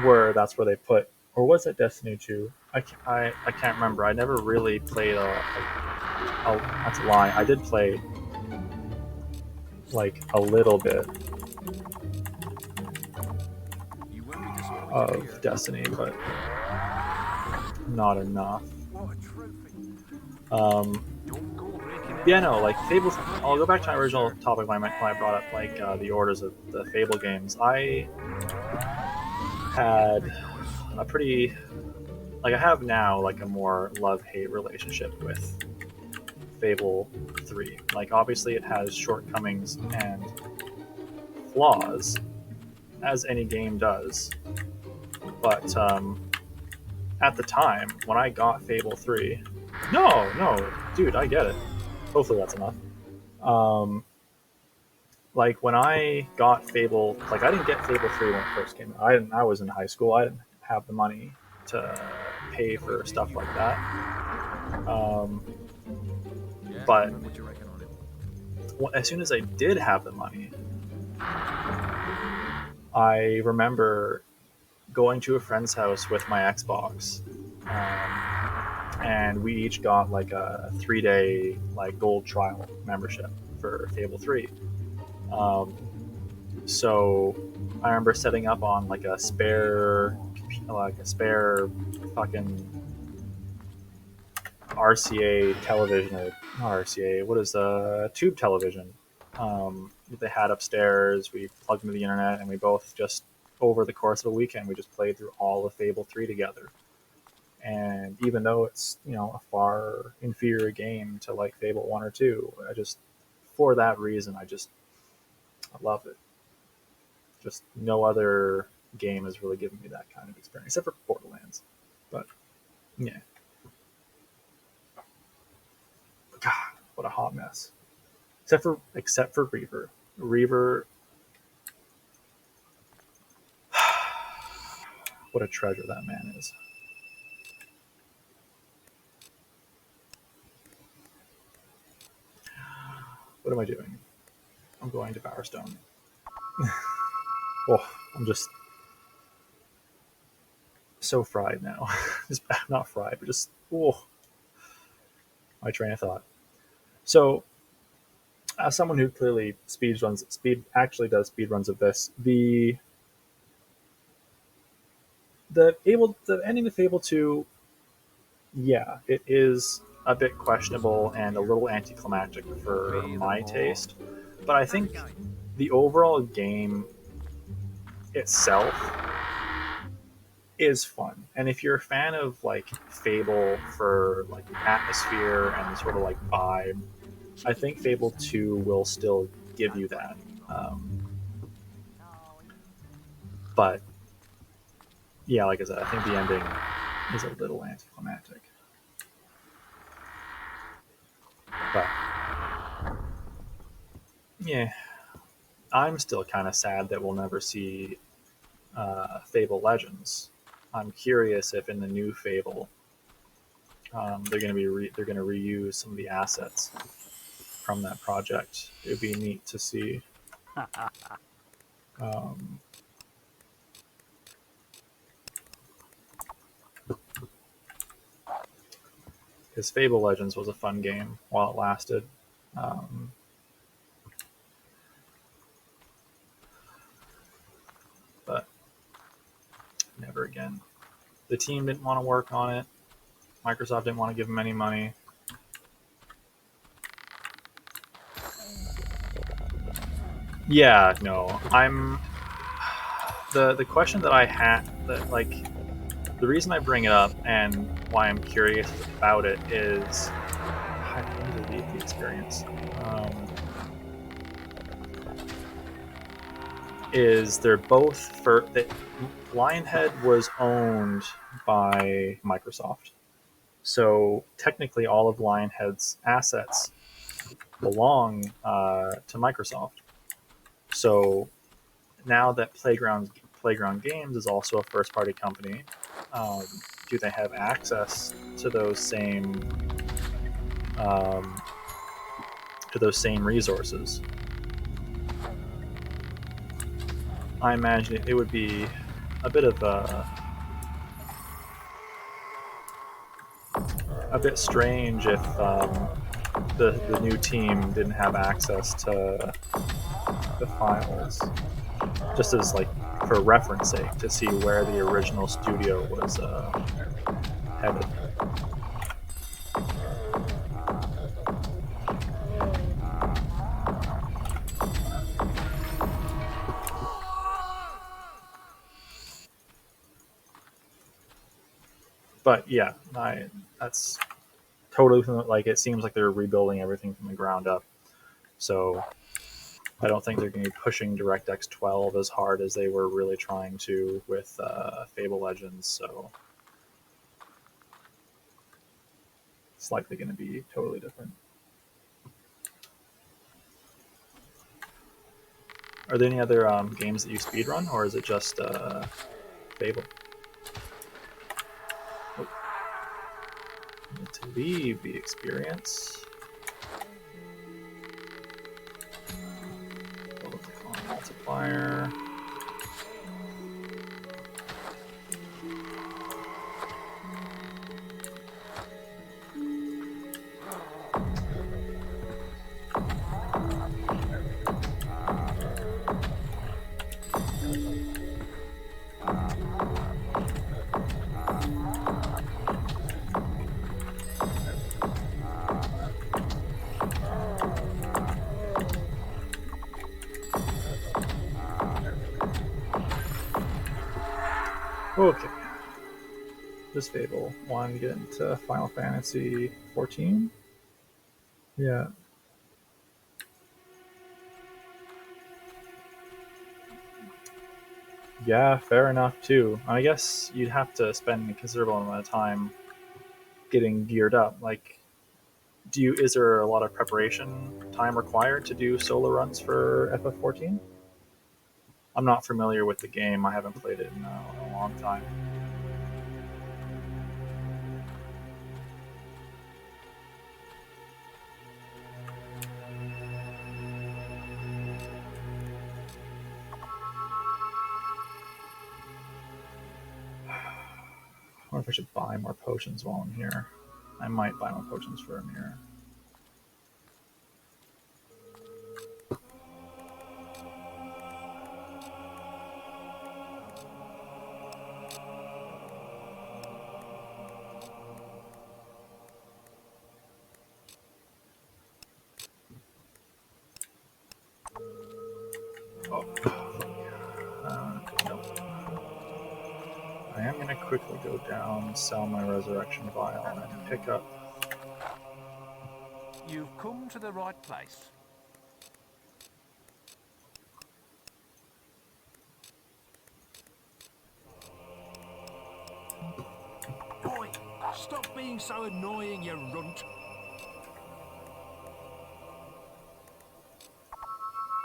where that's where they put, or was it Destiny Two? I can't remember. I never really played that's a lie. I did play like a little bit You won't be disappointed of here. Destiny, but not enough. What a trophy. Um, Don't go breaking any yeah, no, like laws. Fable. Plenty I'll go of back to my place, original sir. topic when I brought up like the orders of the Fable games. I had a pretty like I have now like a more love hate relationship with Fable 3. Like obviously it has shortcomings and flaws, as any game does. But at the time when I got Fable 3, no, dude, I get it. Hopefully that's enough. Um, like when I got Fable, like I didn't get Fable 3 when it first came out. I was in high school. I didn't have the money to pay for stuff like that. Um, Yeah, but what you reckon on it? as soon as I did have the money, I remember going to a friend's house with my Xbox, and we each got like a 3 day like gold trial membership for Fable 3. Um, so I remember setting up on like a spare fucking RCA television, or not RCA, what is tube television that they had upstairs. We plugged into the internet and we both just, over the course of a weekend, we just played through all of Fable 3 together. And even though it's, a far inferior game to like Fable 1 or 2, for that reason, I love it. Just no other game has really given me that kind of experience, except for Borderlands. But yeah, God, what a hot mess. Except for Reaver. Reaver, what a treasure that man is. What am I doing? I'm going to Bowerstone. Oh, I'm just so fried now. Just not fried, but just my train of thought. So, as someone who clearly speed actually does speed runs of this, the ending of Fable 2, yeah, it is a bit questionable and a little anticlimactic for Obey the my law. taste. But I think the overall game itself is fun. And if you're a fan of like Fable for like the atmosphere and sort of like vibe, I think Fable 2 will still give you that. But yeah, like I said, I think the ending is a little anticlimactic. But yeah, I'm still kind of sad that we'll never see Fable Legends. I'm curious if in the new Fable they're going to they're going to reuse some of the assets from that project. It would be neat to see. Um, because Fable Legends was a fun game while it lasted. Um, but never again. The team didn't want to work on it. Microsoft didn't want to give them any money. Yeah, no. I'm the question that I had that like the reason I bring it up and why I'm curious about it is I need to read the experience. Is they're both for that Lionhead was owned by Microsoft. So technically, all of Lionhead's assets belong to Microsoft. So now that Playground Games is also a first party company, um, do they have access um, to those same resources? I imagine it would be a bit of a bit strange if the new team didn't have access to the files, just as like for reference sake, to see where the original studio was headed. But yeah, that's totally like it seems like they're rebuilding everything from the ground up. So I don't think they're going to be pushing DirectX 12 as hard as they were really trying to with Fable Legends. So it's likely going to be totally different. Are there any other games that you speedrun, or is it just Fable? Oh, need to leave the experience. Multiplier. Okay. This Fable. Wanted to get into Final Fantasy 14. Yeah. Yeah, fair enough too. I guess you'd have to spend a considerable amount of time getting geared up. Like, is there a lot of preparation time required to do solo runs for FF14? I'm not familiar with the game. I haven't played it in a long time. I wonder if I should buy more potions while I'm here. I might buy more potions for a mirror. Oh, fuck. No. I am going to quickly go down, sell my resurrection vial, and pick up. You've come to the right place. Boy, stop being so annoying, you runt.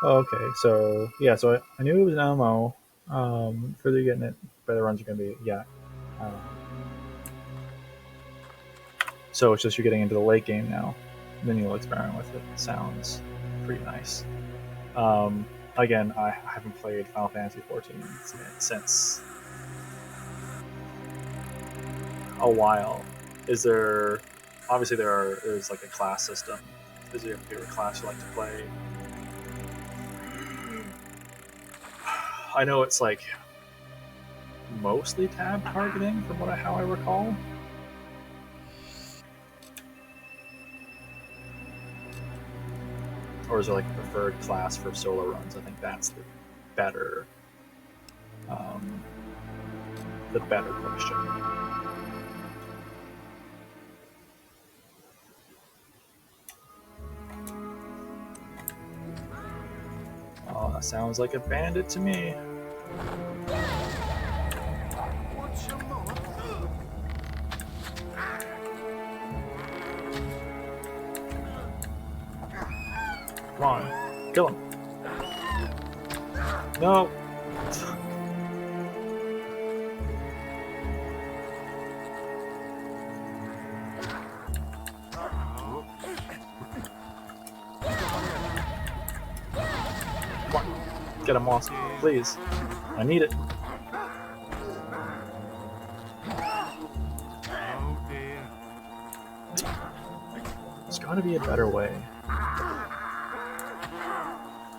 Oh, okay, so yeah, so I knew it was an MMO. Further getting it, better runs are going to be, yeah. Um, so it's just you're getting into the late game now. Then you'll experiment with it. It sounds pretty nice. Again, I haven't played Final Fantasy 14 since a while. Is there? Obviously, there's like a class system. Is there a favorite class you like to play? I know it's like mostly tab targeting, from how I recall. Or is there like a preferred class for solo runs? I think that's better, um, the better question. Oh, that sounds like a bandit to me. What's your mama? Come on, kill him. No. Come on. Get him, Wasp. Please. I need it. Oh dear. There's gotta be a better way.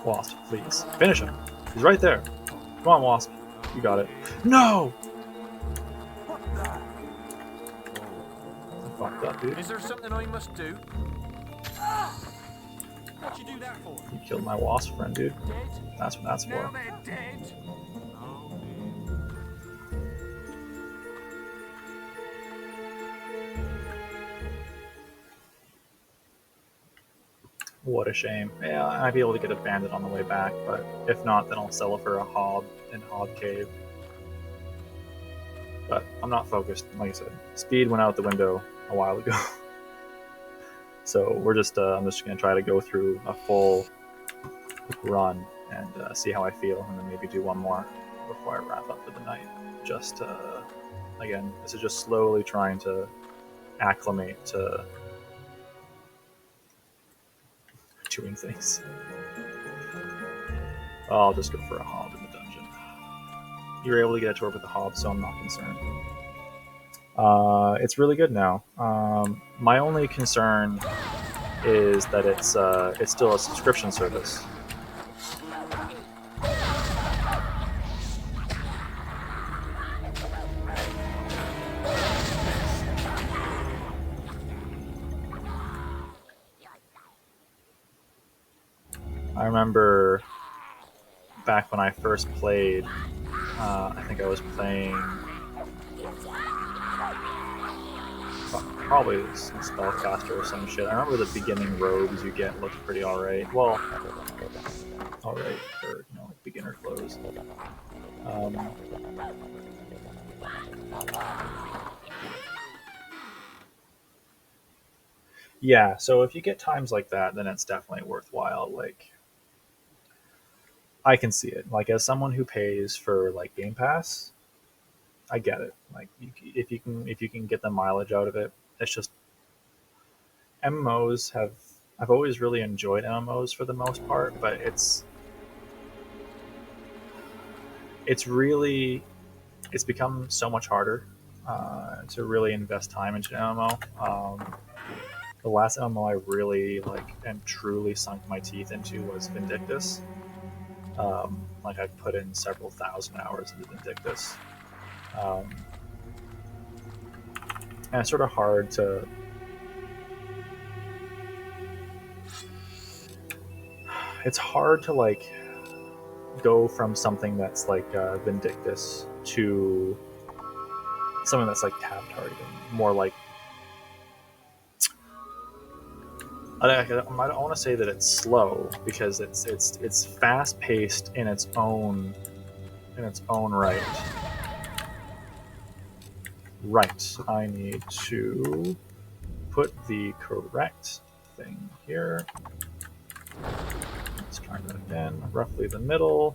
Wasp, please. Finish him. He's right there. Come on, Wasp. You got it. No! I fucked up, dude. Is there something I must do? What'd you do that for? You killed my Wasp friend, dude. Dead? That's what that's Now for. they're dead. Oh What a shame. Yeah, I might be able to get a bandit on the way back, but if not, then I'll sell it for a hob in Hob Cave. But I'm not focused. Like I said, speed went out the window a while ago. So we're just I'm just gonna try to go through a full run and see how I feel, and then maybe do one more before I wrap up for the night. Just again, this is just slowly trying to acclimate to doing things. I'll just go for a hob in the dungeon. You're able to get a tour with the hob, so I'm not concerned. It's really good now. My only concern is that it's still a subscription service. I remember back when I first played, I think I was playing probably some spellcaster or some shit. I remember the beginning robes you get looked pretty alright. Well, alright for like beginner clothes. Yeah, so if you get times like that, then it's definitely worthwhile. Like, I can see it. Like, as someone who pays for like Game Pass, I get it. Like, if you can get the mileage out of it, it's just MMOs have. I've always really enjoyed MMOs for the most part, but it's become so much harder to really invest time into an MMO. The last MMO I really like and truly sunk my teeth into was Vindictus. Like, I've put in several thousand hours into Vindictus, and it's sort of hard to. It's hard to like go from something that's like Vindictus to something that's like tab targeting, more like I want to say that it's slow because it's fast paced in its own right. Right, I need to put the correct thing here. Let's try that again. Roughly the middle.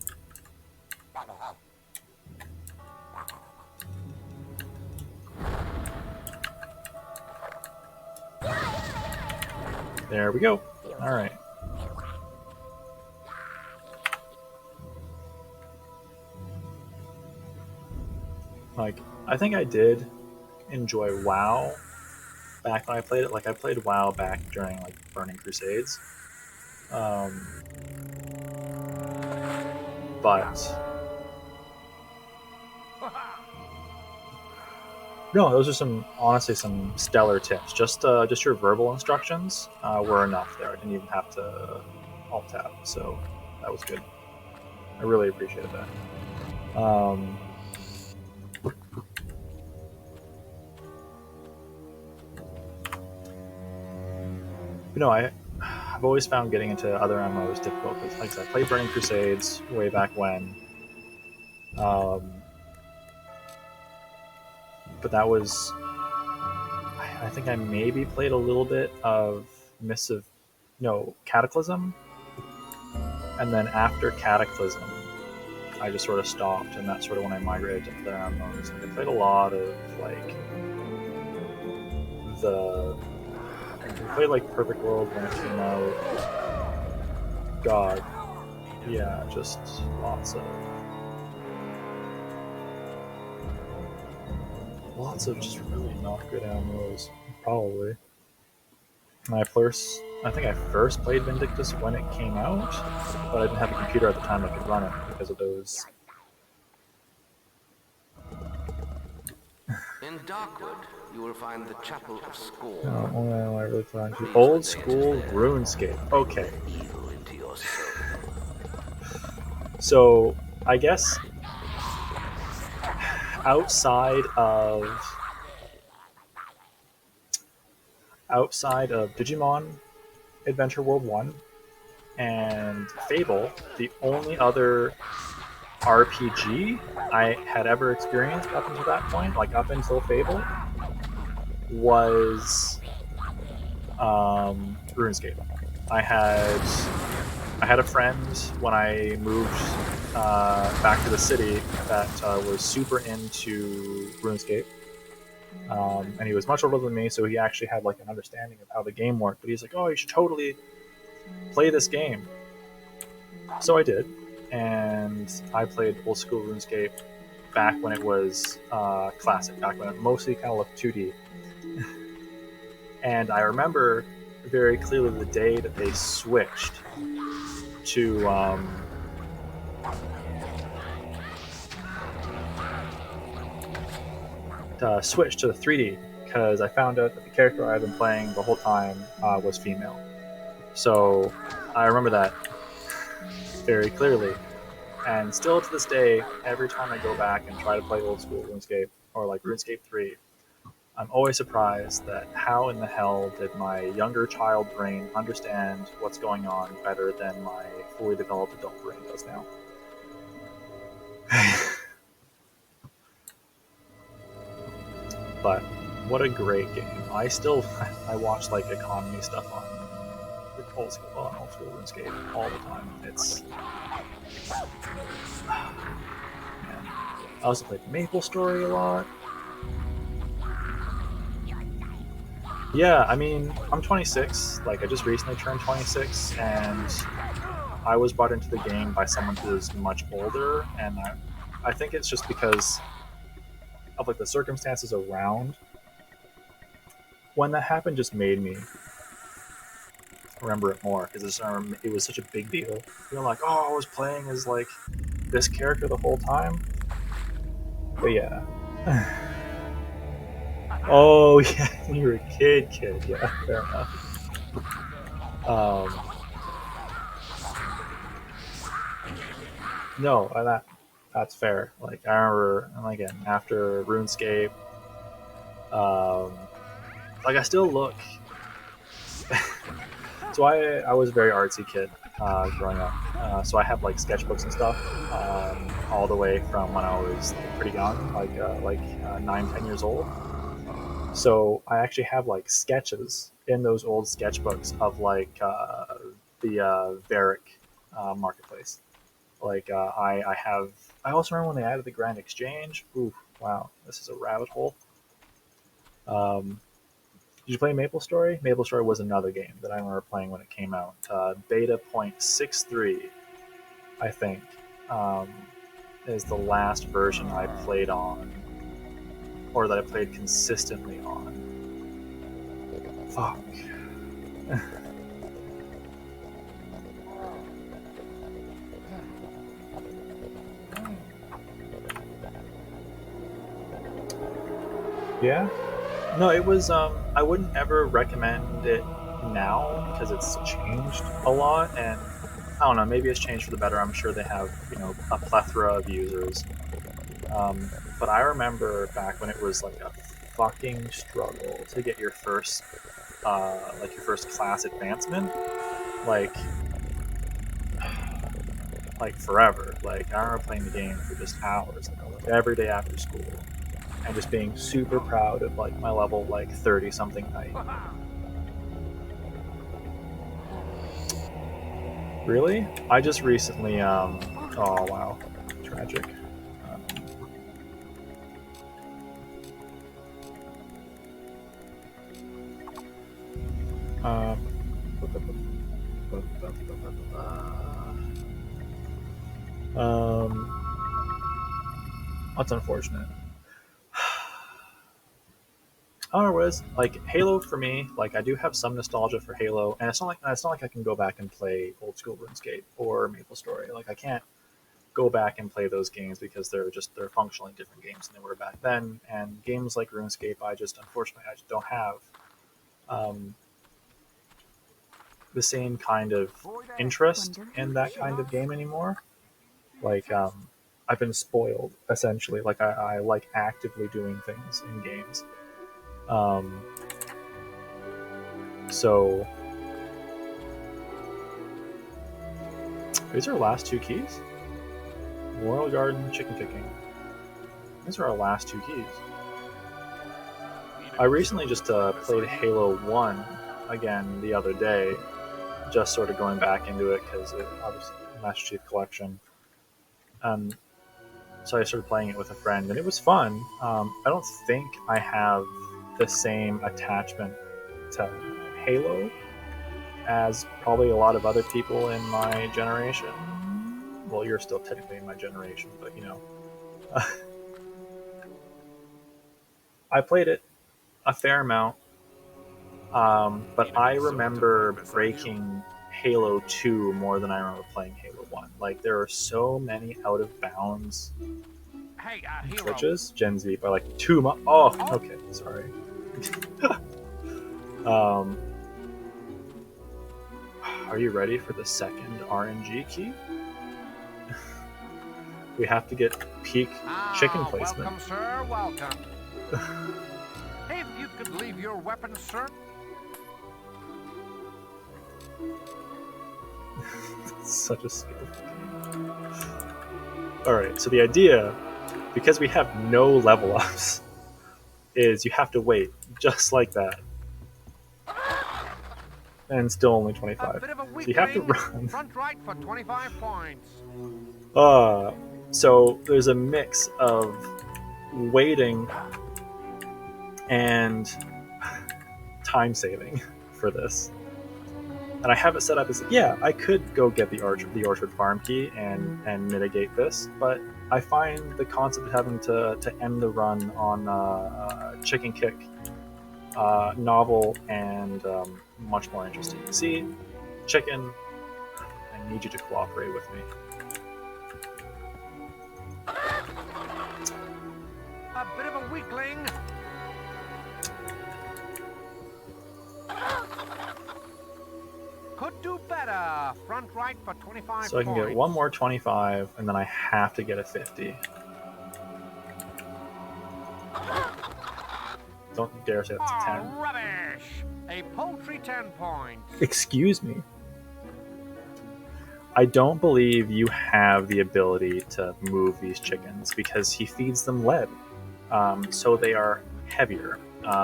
There we go. All right. Like, I think I did enjoy WoW back when I played it. Like, I played WoW back during like Burning Crusades. But no, those are honestly some stellar tips. Just your verbal instructions were enough there. I didn't even have to alt tab, so that was good. I really appreciated that. I've always found getting into other MMOs difficult because, like I said, I played Burning Crusades way back when. But that was, I think I maybe played a little bit of Cataclysm, and then after Cataclysm, I just sort of stopped, and that's sort of when I migrated to other MMOs. I played a lot of like I played like Perfect World when it came out. God, yeah, just lots of just really not good MMOs, probably. And I think I first played Vindictus when it came out, but I didn't have a computer at the time that could run it because of those. In Darkwood, you will find the Chapel of Scorn. No, I really thought old school RuneScape. Okay. Evil into your soul. So I guess outside of Digimon Adventure World 1 and Fable, the only other RPG I had ever experienced up until that point, like up until Fable, was RuneScape. I had a friend when I moved back to the city that was super into RuneScape. And he was much older than me, so he actually had like an understanding of how the game worked. But he's like, "Oh, you should totally play this game." So I did, and I played old school RuneScape back when it was classic, back when it mostly kind of looked 2D. And I remember very clearly the day that they switched to switch to the 3D, because I found out that the character I had been playing the whole time was female. So I remember that very clearly. And still to this day, every time I go back and try to play old school RuneScape or like RuneScape 3, I'm always surprised that how in the hell did my younger child brain understand what's going on better than my fully developed adult brain does now. But what a great game. I watch like economy stuff on old school RuneScape all the time. It's man. I also played Maple Story a lot. Yeah, I mean, I'm 26. Like, I just recently turned 26, and I was brought into the game by someone who is much older, and I think it's just because of like the circumstances around when that happened just made me remember it more, because it was such a big deal. You're like, oh, I was playing as like this character the whole time. But yeah. Oh yeah, you were a kid. Yeah, fair enough. No, that's fair. Like I remember, and again, after RuneScape, Um, like I still look. So I was a very artsy kid growing up. So I have like sketchbooks and stuff all the way from when I was like, pretty young, like 9, 10 years old. So I actually have like sketches in those old sketchbooks of like the Varick marketplace. Like I have. I also remember when they added the Grand Exchange. Ooh, wow, this is a rabbit hole. Um, did you play Maple Story? Maple Story was another game that I remember playing when it came out. Beta point 63, I think, um, is the last version I played on, or that I played consistently on. Fuck. Yeah. No, it was. I wouldn't ever recommend it now because it's changed a lot, and I don't know. Maybe it's changed for the better. I'm sure they have a plethora of users. But I remember back when it was like a fucking struggle to get your first class advancement, like like forever. Like I remember playing the game for just hours, like every day after school, and just being super proud of like my level like 30 something height. Really? I just recently oh wow, tragic. Um, um, that's unfortunate. I don't know what it is. Like Halo for me, like I do have some nostalgia for Halo, and it's not like I can go back and play old school RuneScape or Maple Story. Like I can't go back and play those games because they're functionally different games than they were back then. And games like RuneScape, I just don't have um, the same kind of interest Wonder in who that did kind of it. game anymore. Like I've been spoiled essentially. Like I like actively doing things in games. Um, so these are our last two keys. Royal Garden, chicken picking. These are our last two keys. I recently just played Halo 1 again the other day, just sort of going back into it because it obviously Master Chief Collection. Um, so I started playing it with a friend, and it was fun. I don't think I have the same attachment to Halo as probably a lot of other people in my generation. Well, you're still technically in my generation, but I played it a fair amount. But I remember breaking Halo 2 more than I remember playing Halo 1. Like, there are so many out of bounds Hey, hero. glitches. Gen Z by like 2 months. Oh, okay, sorry. um, are you ready for the second RNG key? We have to get peak chicken placement. Welcome, sir. Welcome. If you could leave your weapon, sir. Such a skill. Alright, so the idea, because we have no level ups, is you have to wait just like that. And still only A 25. bit of a So you have to weakling. run. Front right for 25 points. Uh, so there's a mix of waiting and time saving for this. And I have it set up as yeah, I could go get the orchard farm key and mitigate this, but I find the concept of having to end the run on chicken kick novel and much more interesting. See, chicken, I need you to cooperate with me. A bit of a weakling. Could do better. Front right for 25 So I can points. get one more 25, and then I have to get a 50. don't dare say that's a 10. Oh, rubbish! A paltry 10 points. Excuse me. I don't believe you have the ability to move these chickens because he feeds them lead. So they are heavier.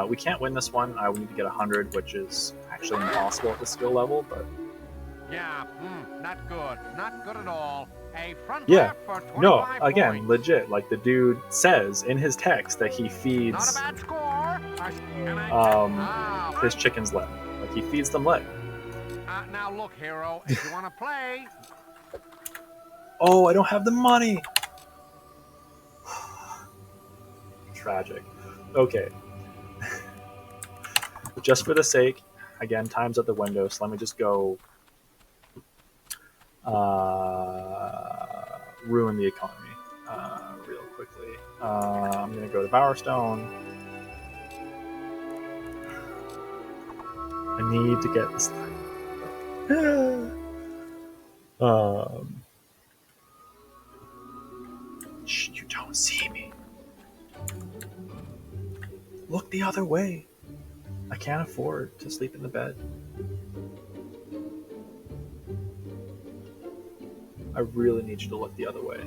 We can't win this one. I would need to get 100, which is actually impossible at the skill level, but Yeah, not good. Not good at all. A front yeah. left for 25 No, again, points. legit. Like the dude says in his text that he Not a feeds bad score. Can I his chickens lead. Like he feeds them lead. now look, hero, if you want to play, Oh, I don't have the money. Tragic. Okay. Just for the sake, again, time's out the window, so let me just go ruin the economy real quickly. I'm going to go to Bowerstone. I need to get this thing. Shh, you don't see me. Look the other way. I can't afford to sleep in the bed. I really need you to look the other way.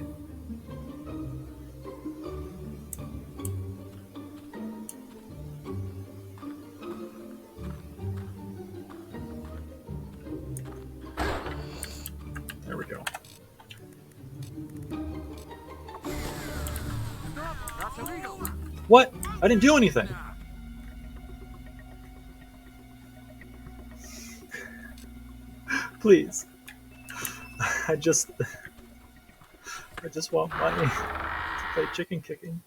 There we go. that's illegal. What? I didn't do anything. Please. I just want money to play chicken kicking.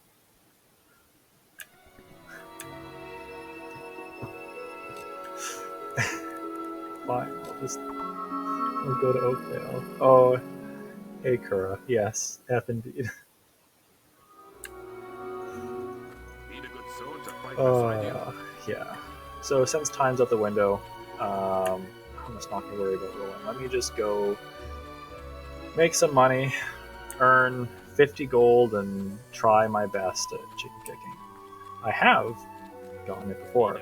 Fine, I'll go to Oakdale. Oh, hey Kura. Yes, F indeed. Need a good sword to fight beside you. Yeah. So since time's out the window, I'm just not gonna worry about rolling. Let me just go make some money, earn 50 gold, and try my best at chicken kicking. I have gotten it before,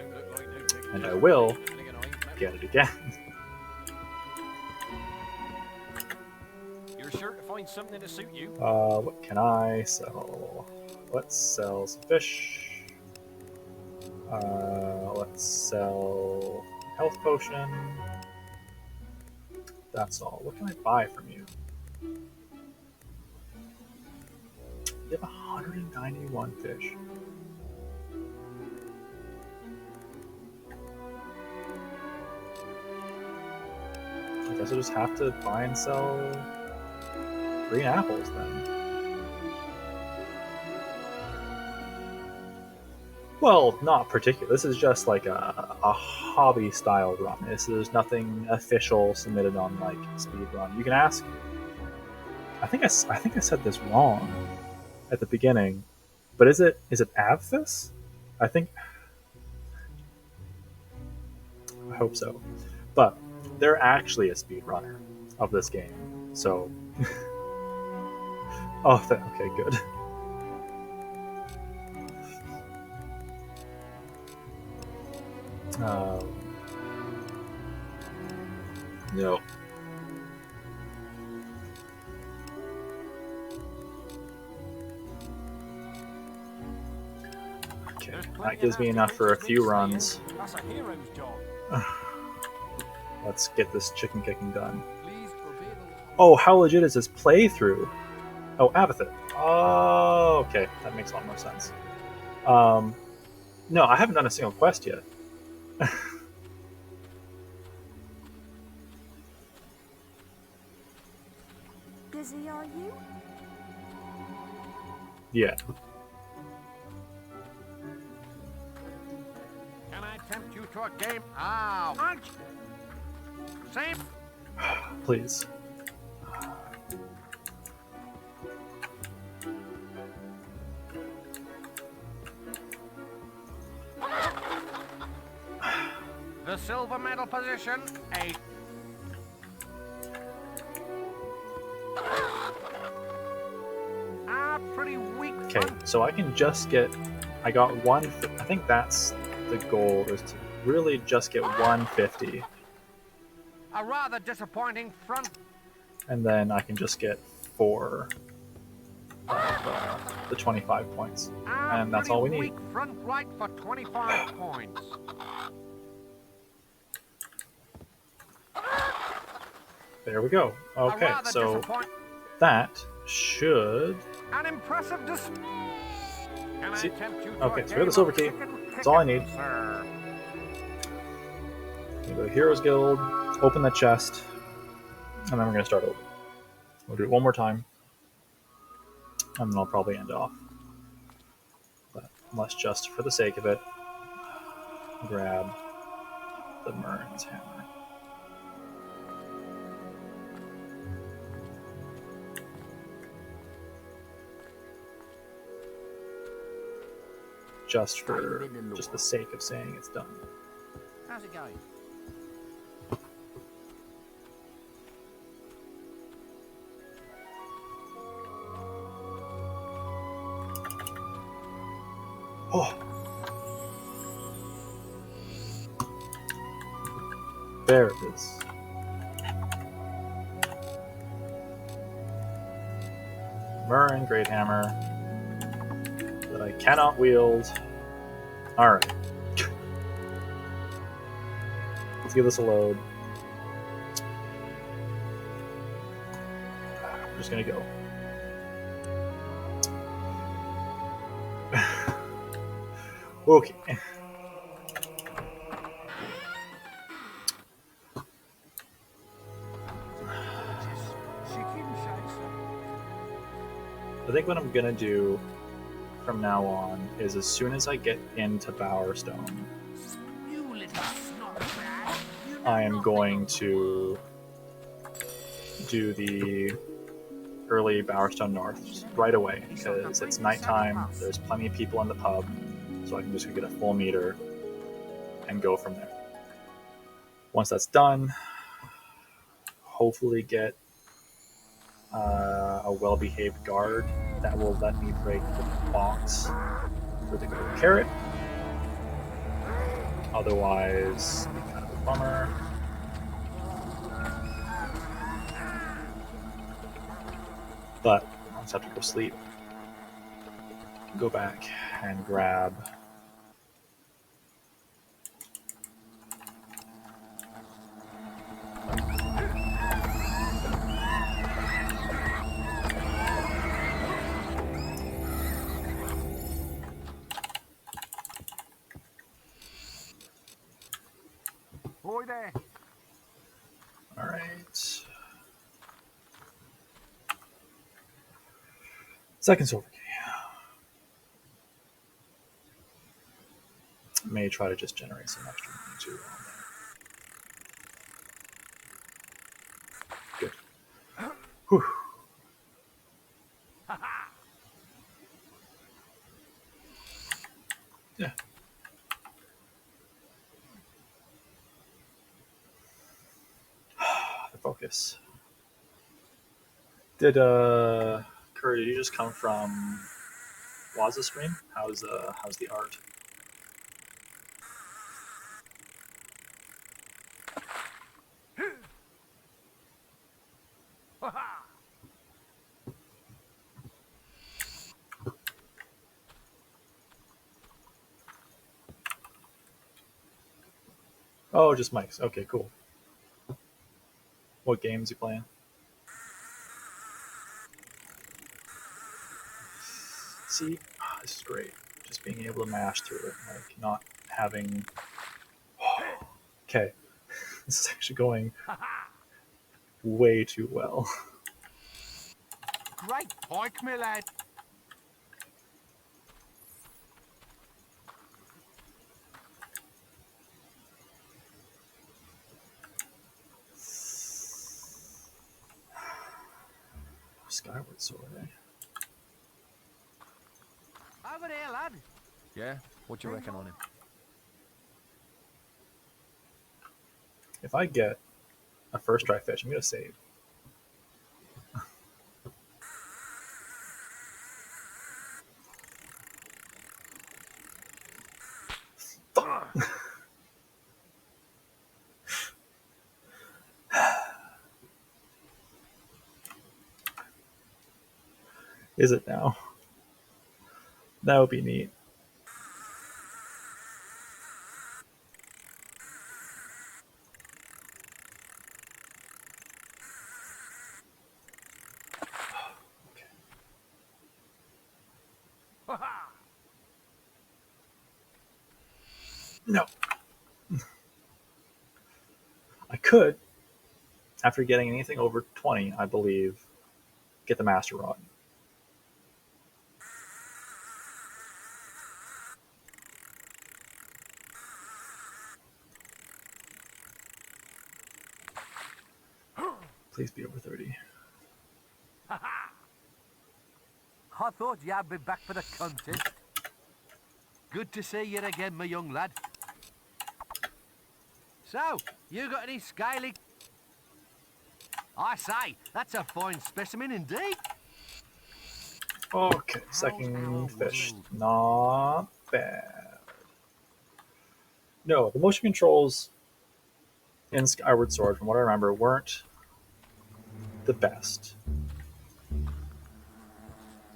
and I will get it again. You're sure to find something to suit you. What can I sell? Let's sell some fish. Let's sell health potion. That's all. What can I buy from you? You have 191 fish. I guess I just have to buy and sell green apples then. Well, not particular. This is just like a hobby style run. There's nothing official submitted on like speedrun. You can ask. I think I said this wrong at the beginning, but is it Avthis? I think. I hope so. But they're actually a speedrunner of this game. So. Oh, okay, good. No. Okay, that gives me enough for a few runs. That's a hero's job. Let's get this chicken kicking done. Please obey the law. Oh, how legit is this playthrough? Oh, Abathit. Oh, okay, that makes a lot more sense. No, I haven't done a single quest yet. Busy are you? Yeah. Can I tempt you to a game? Ah, punch! Same. Please. The silver medal position, a pretty weak Okay, front. so I can just get. I got one. I think think that's the goal, is to really just get 150. A rather disappointing front. And then I can just get 4 of the 25 points. And that's all we need. Weak front right for 25 points. There we go. Okay, so that should... An impressive display. See? Okay, so we have the silver key. That's all I need. Go to Heroes Guild, open the chest, and then we're going to start over. We'll do it one more time, and then I'll probably end off. But let's just, for the sake of it, grab the Mern's hammer. Just for the sake of saying it's done. How's it going? Oh! There it is. Mern Great Hammer that I cannot wield. Alright. Let's give this a load. I'm just gonna go. Okay. I think what I'm gonna do from now on is, as soon as I get into Bowerstone, I am going to do the early Bowerstone North right away, because it's nighttime, there's plenty of people in the pub, so I can just get a full meter and go from there. Once that's done, hopefully get a well-behaved guard that will let me break the box for the golden carrot. Otherwise, it'd be kind of a bummer. But I'll just have to go sleep. Go back and grab Boy there. Alright. Second silver key. May try to just generate some extra money too on there. Good. Whew. Yeah. The focus. Did Curry, did you just come from Waza stream? How's the art? Oh, just mics. Okay, cool. What games you playing? See, this is great. Just being able to mash through it, like not having. Okay, this is actually going way too well. Great pike, my lad. Skyward Sword, eh? Over there, lad. Yeah? What you reckon on him? If I get a first try fish, I'm gonna save. Is it now? That would be neat. No. I could, after getting anything over 20, I believe, get the Master Rod. Please be over 30. I thought you had been back for the contest. Good to see you again, my young lad. So, you got any scaly... I say, that's a fine specimen indeed. Okay, How's our second fish. world? Not bad. No, the motion controls in Skyward Sword, from what I remember, weren't the best.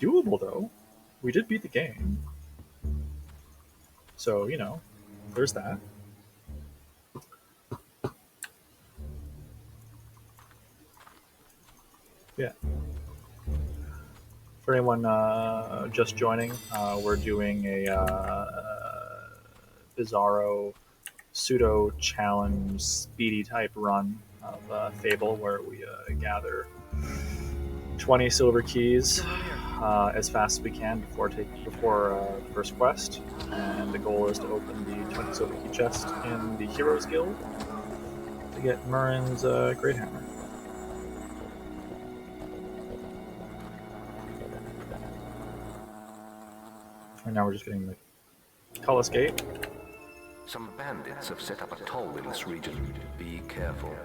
Doable, though. We did beat the game. So, there's that. Yeah. For anyone just joining, we're doing a Bizarro pseudo challenge speedy type run of Fable, where we gather 20 silver keys as fast as we can before the first quest, and the goal is to open the 20 silver key chest in the Heroes Guild to get Murren's Great Hammer. And now we're just getting the Cullis Gate. Some bandits have set up a toll in this region. Be careful.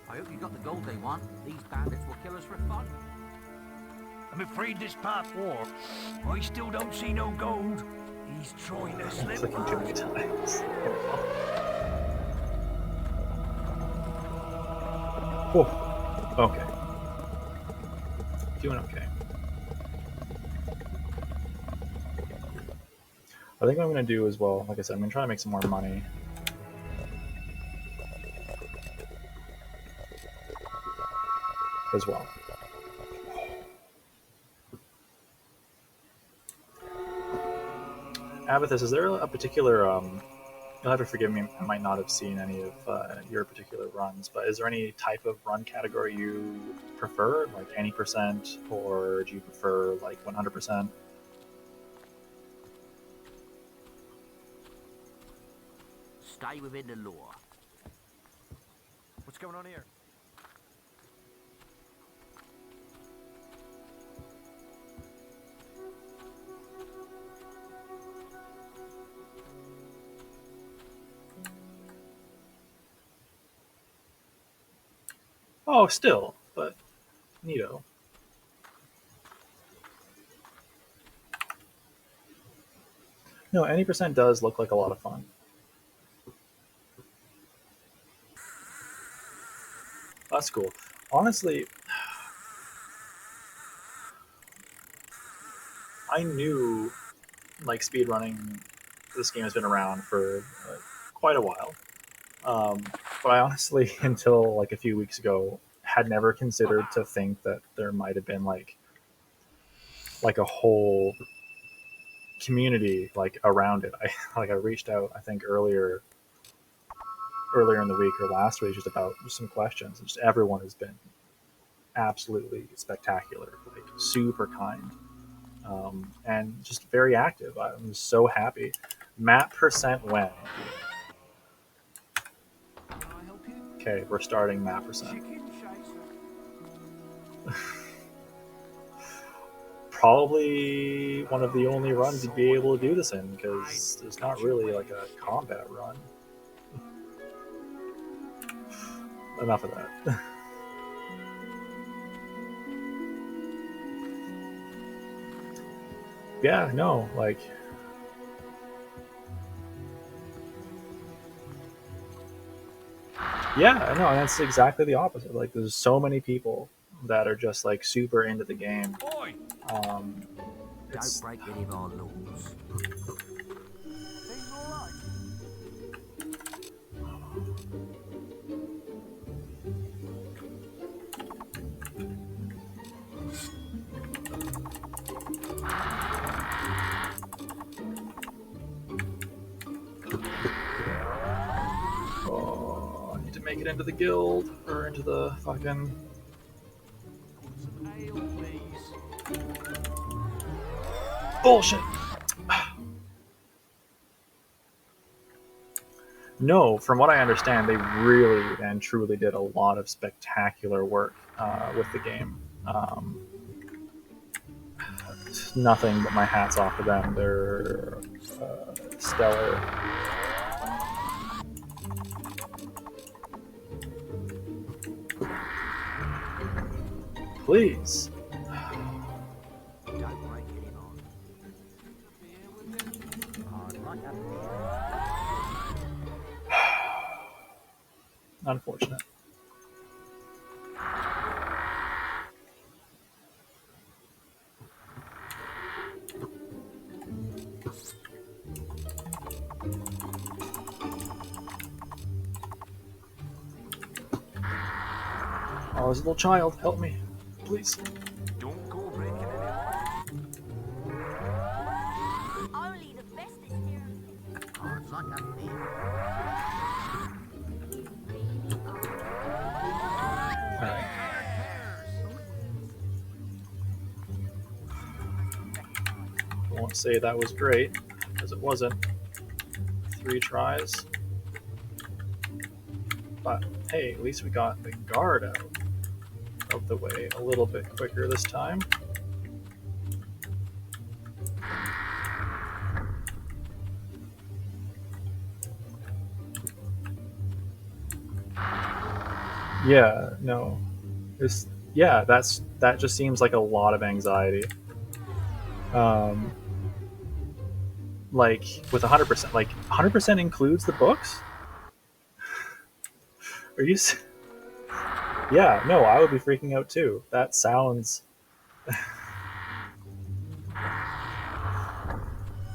I hope you got the gold they want. These bandits will kill us for fun. I'm afraid this path war. I still don't see no gold. He's trying to slip Clicking too many past. times. Whew. Okay. Doing okay. I think what I'm going to do as well, like I said, I'm going to try to make some more money. As well. Abathis, is there a particular, you'll have to forgive me, I might not have seen any of your particular runs, but is there any type of run category you prefer, like any percent, or do you prefer like 100%? Stay within the law. What's going on here? Oh, still, but neato. No, any percent does look like a lot of fun. That's cool. Honestly, I knew like speedrunning. This game has been around for quite a while, but I honestly, until like a few weeks ago, had never considered to think that there might have been like a whole community like around it. I reached out, I think earlier in the week or last week, just about some questions. And just everyone has been absolutely spectacular, like super kind, and just very active. I'm so happy. Map percent when. Can I help you? Okay, we're starting map percent. Chicken chaser. Probably one of the only runs you'd be able to do this in, because there's not really like a combat run. Enough of that. Yeah, no, like yeah, no, that's exactly the opposite. Like there's so many people that are just like super into the game. Oi! Um, Don't it's break any of our laws. Things all right? oh, I need to make it into the guild or into the fucking. Some ale, please. Bullshit! No, from what I understand, they really and truly did a lot of spectacular work with the game. Nothing but my hats off to them. They're stellar. Please. Don't break any more. Hard luck up here. Unfortunate. Oh, there's a little child. Help me. Please. Don't go breaking any laws. Only the best is here. Hard luck up here. Alright. I won't say that was great, because it wasn't. 3 tries. But hey, at least we got the guard out of the way a little bit quicker this time. Yeah, no. That just seems like a lot of anxiety. Like with 100%, like 100% includes the books? Are you Yeah, no, I would be freaking out too. That sounds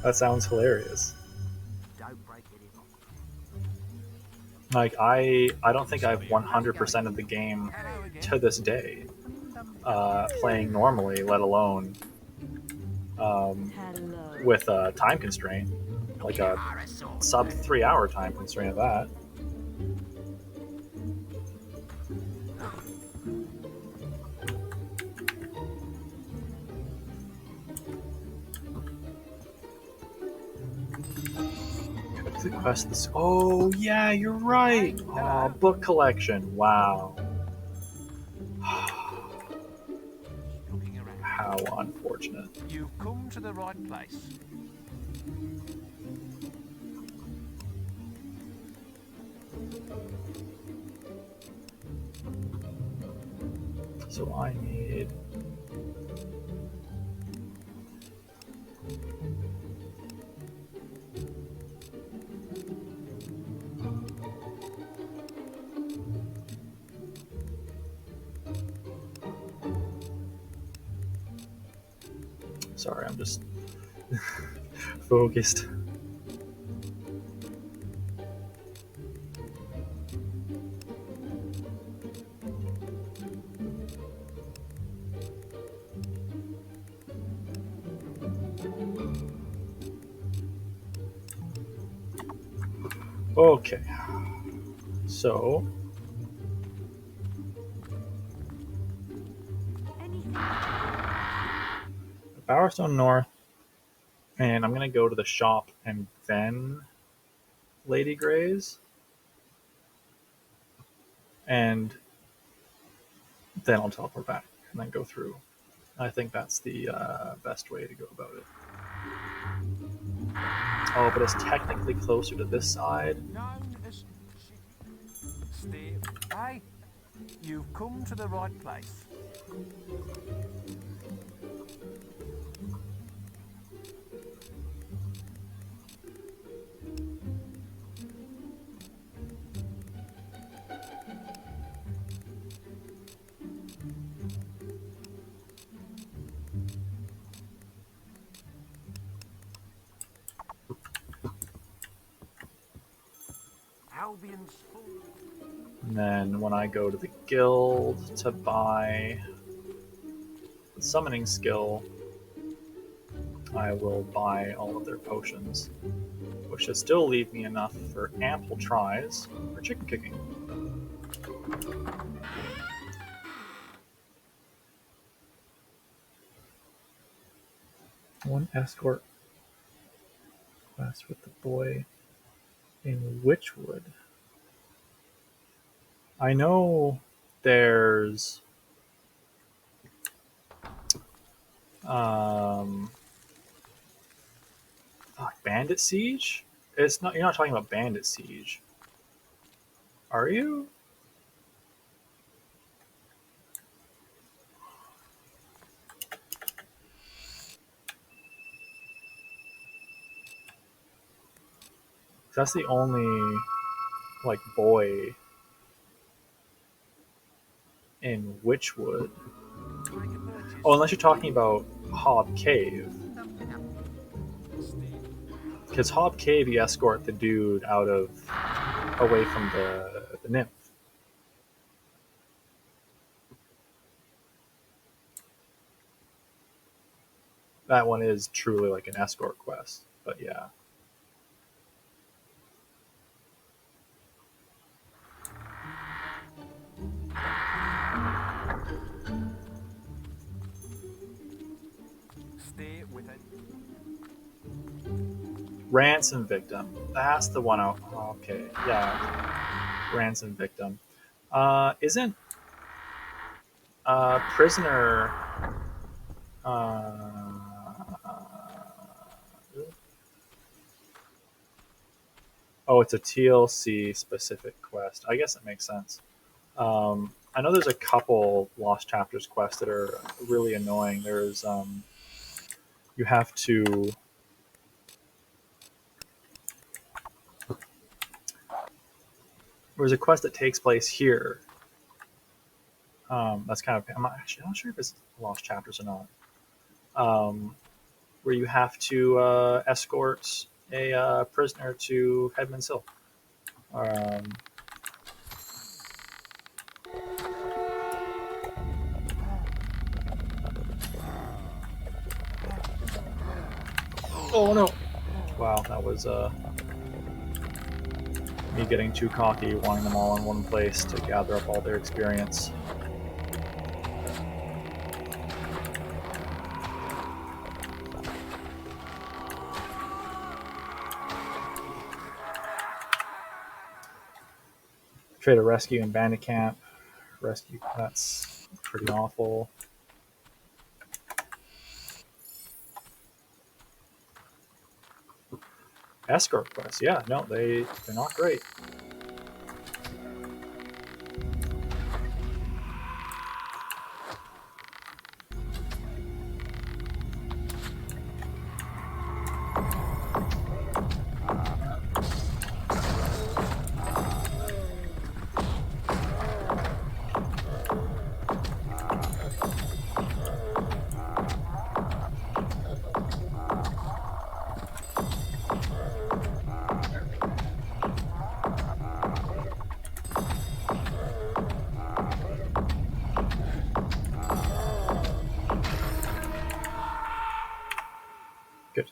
that sounds hilarious. Don't break any more. Like I don't think I've 100% of the game Hello again. to this day playing normally, let alone Hello. with a time constraint, like a sub 3 hour time constraint of that. The quest this oh yeah, you're right. Oh, book collection. Wow. Looking around. How unfortunate. You've come to the right place. So I need sorry, I'm just focused. Okay. So Anything? Bowerstone North, and I'm gonna go to the shop and then Lady Gray's, and then I'll teleport back and then go through. I think that's the best way to go about it. Oh, but it's technically closer to this side. Known as Stay. Hey, you've come to the right place. Albion's full. And then when I go to the guild to buy the summoning skill, I will buy all of their potions, which should still leave me enough for ample tries for chicken kicking. One escort quest with the boy in Witchwood. I know there's Bandit Siege. It's not. You're not talking about Bandit Siege, are you? That's the only like boy in Witchwood. Oh, unless you're talking about Hob Cave. Because Hob Cave, you escort the dude away from the nymph. That one is truly like an escort quest, but yeah. Stay within. Ransom Victim. That's the one. Okay, yeah. Ransom Victim. Isn't Prisoner. Uh, oh, it's a TLC specific quest. I guess it makes sense. I know there's a couple Lost Chapters quests that are really annoying. There's you have to. There's a quest that takes place here. That's kind of. I'm actually not sure if it's Lost Chapters or not. Where you have to escort a prisoner to Headman's Hill. Oh no! Wow, that was me getting too cocky, wanting them all in one place to gather up all their experience. Trade a rescue in Bandit Camp. Rescue, that's pretty awful. Escort quests, yeah, no, they're not great. Good.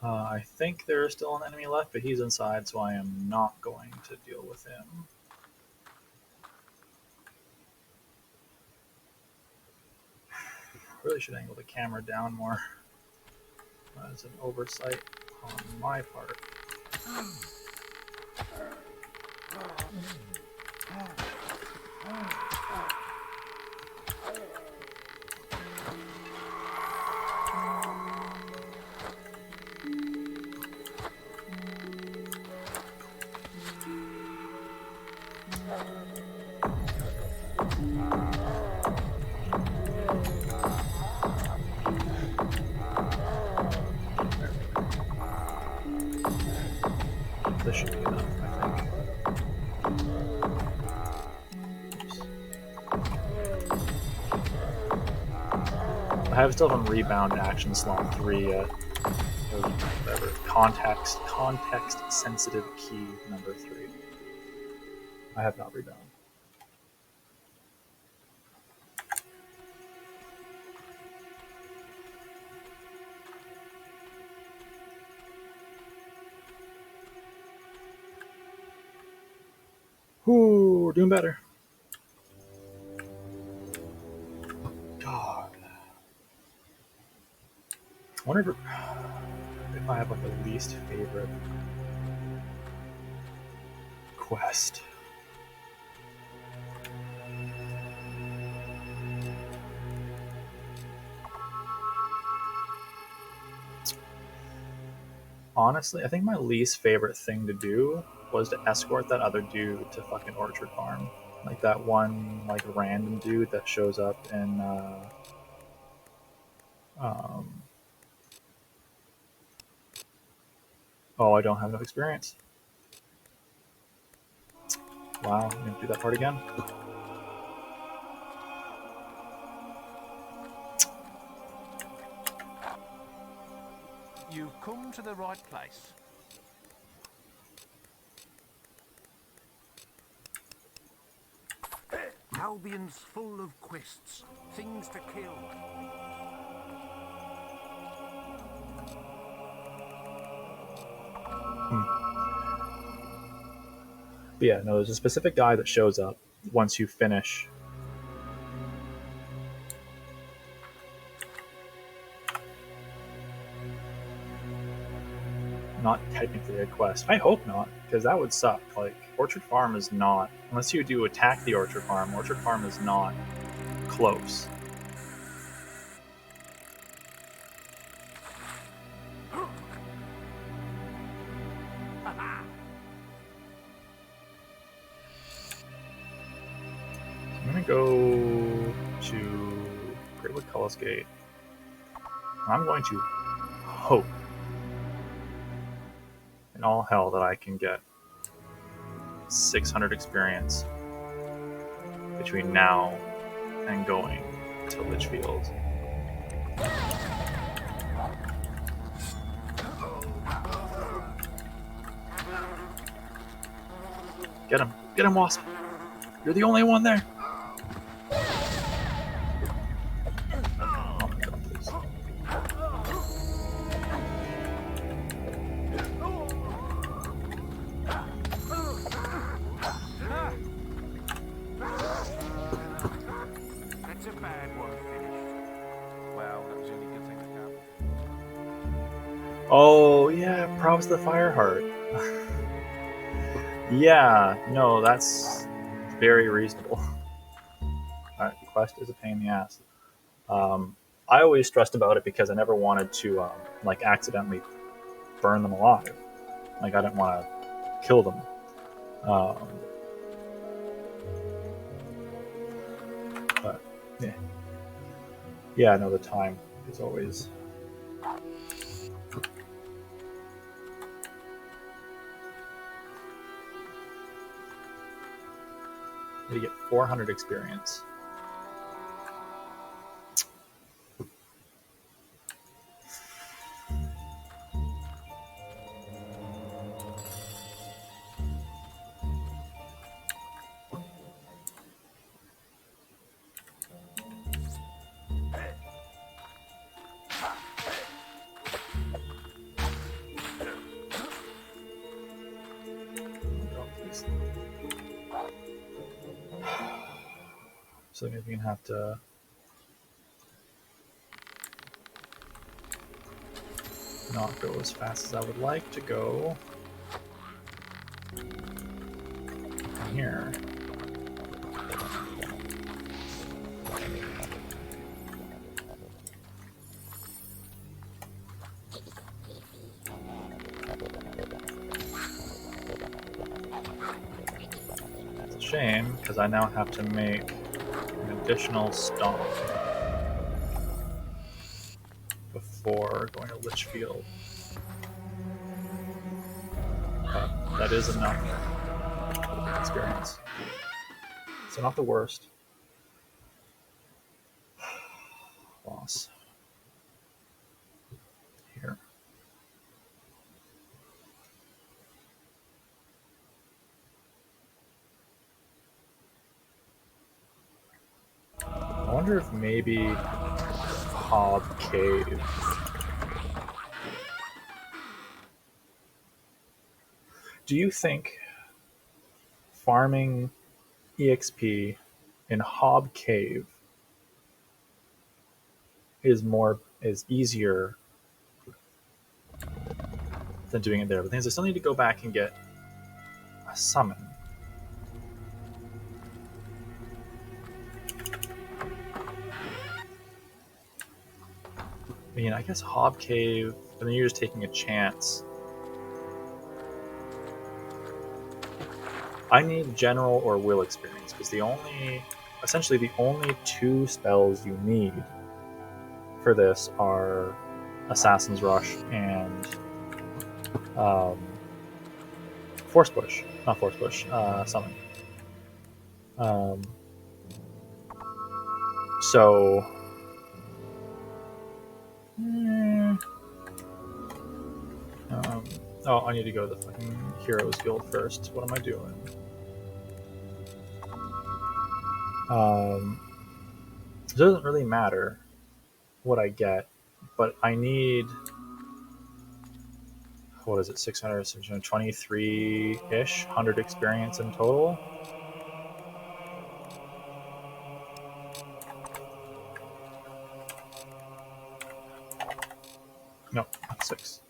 I think there is still an enemy left, but he's inside, so I am not going to deal with him. Really should angle the camera down more. That's an oversight on my part. This should be enough, I think. Oops. I still haven't rebound action slot 3 yet. whatever. Context sensitive key number 3. I have not rebound. Ooh, we're doing better. God. I wonder if I have like a least favorite quest. Honestly, I think my least favorite thing to do was to escort that other dude to fucking Orchard Farm. Like that one like random dude that shows up in um, oh, I don't have enough experience. Wow, I'm gonna do that part again. You've come to the right place. Albion's full of quests, things to kill. But yeah, no, there's a specific guy that shows up once you finish. Not technically a quest. I hope not, because that would suck. Like, Orchard Farm is not, unless you do attack the Orchard Farm is not close. I'm gonna go to Greatwood Cullis Gate. I'm going to hope in all hell that I can get 600 experience between now and going to Litchfield. Get him, Wasp. You're the only one there. Oh my god, please. That's a bad one finished. Well, that was the only good thing that happened. Oh yeah, props to the Fireheart. Yeah, no, that's very reasonable. Alright, quest is a pain in the ass. I always stressed about it because I never wanted to like accidentally burn them alive. Like I didn't want to kill them. But yeah, yeah, no, the time is always. You get 400 experience. So maybe you can have to not go as fast as I would like to go. From here. It's a shame because I now have to make an additional stop before going to Litchfield. But that is enough experience. So not the worst. Loss. Here. wonder if maybe Hob Cave. Do you think farming EXP in Hob Cave is easier than doing it there? But the thing is, I still need to go back and get a summon. I mean, I guess Hob Cave, but then you're just taking a chance. I need general or will experience because essentially the only two spells you need for this are Assassin's Rush and Force Push, not Force Push, Summon. So, oh, I need to go to the fucking Heroes Guild first. What am I doing? It doesn't really matter what I get, but I need, what is it, 600, 623-ish, 100 experience in total. No, not 6.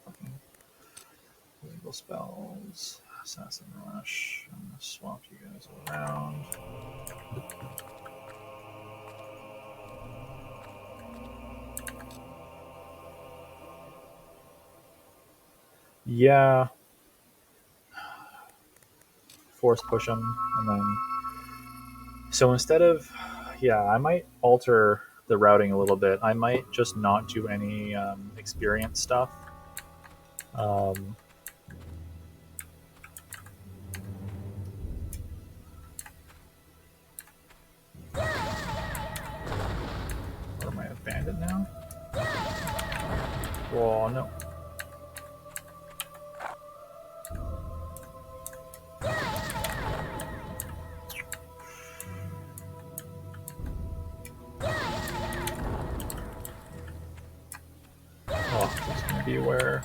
Legal spells, Assassin Rush. I'm gonna swap you guys around. Yeah. Force push them, and then. So instead of. Yeah, I might alter the routing a little bit. I might just not do any experience stuff. What am I, a bandit now? Oh, no. Oh, this is going to be where...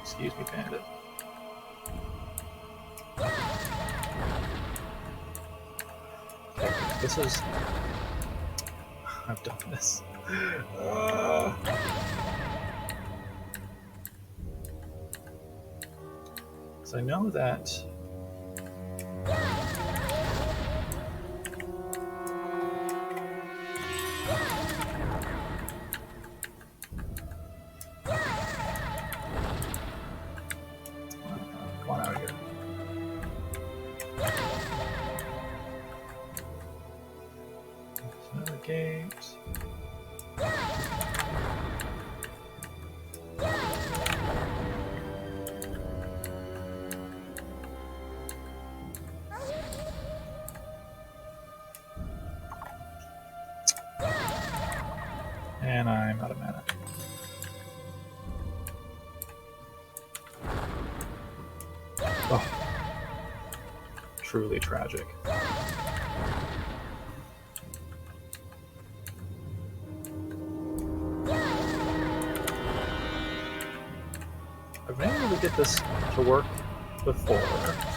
Excuse me, bandit. Okay, this is... I've done this. So I know that... Come on out of here. There's another gate. And I'm out of mana. Oh, truly tragic. I've been able to get this to work before,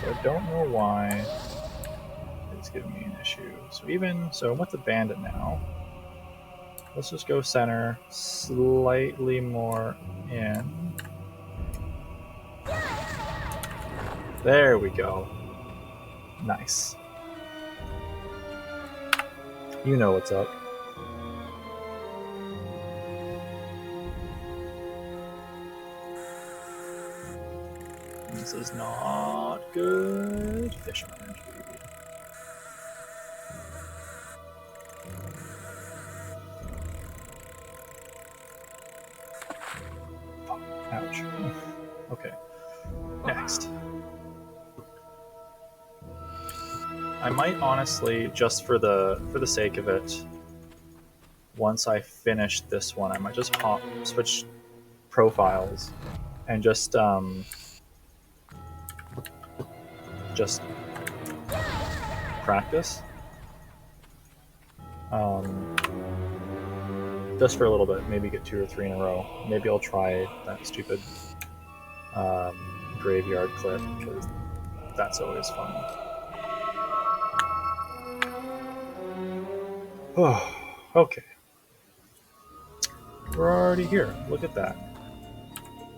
so I don't know why it's giving me an issue. So I'm with the bandit now. Let's just go center, slightly more in. There we go. Nice. You know what's up. This is not good. Fish energy. Ouch. Okay. Next. I might honestly, just for the sake of it, once I finish this one, I might just switch profiles and just practice. Just for a little bit, maybe get 2 or 3 in a row. Maybe I'll try that stupid graveyard clip because that's always fun. Oh, okay. We're already here. Look at that.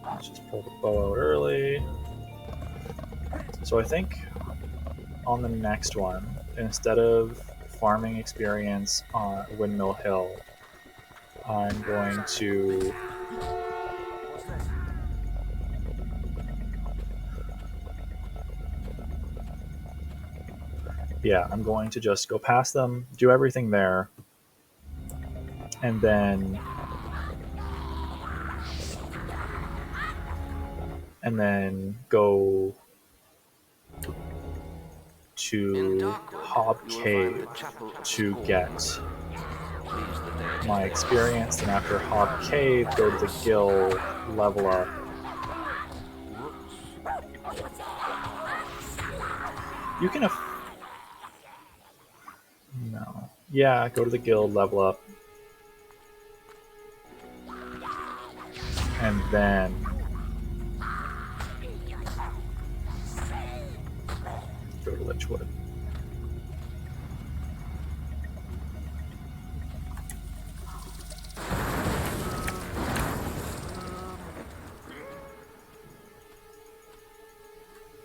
Let's just pull the bow out early. So I think on the next one, instead of farming experience on Windmill Hill, I'm going to What's this? I'm going to just go past them, do everything there, and then go to Hob Cave to get my experience, and after Hob Cave, go to the guild, level up. You can no. Yeah, go to the guild, level up, and then go to Lichwood.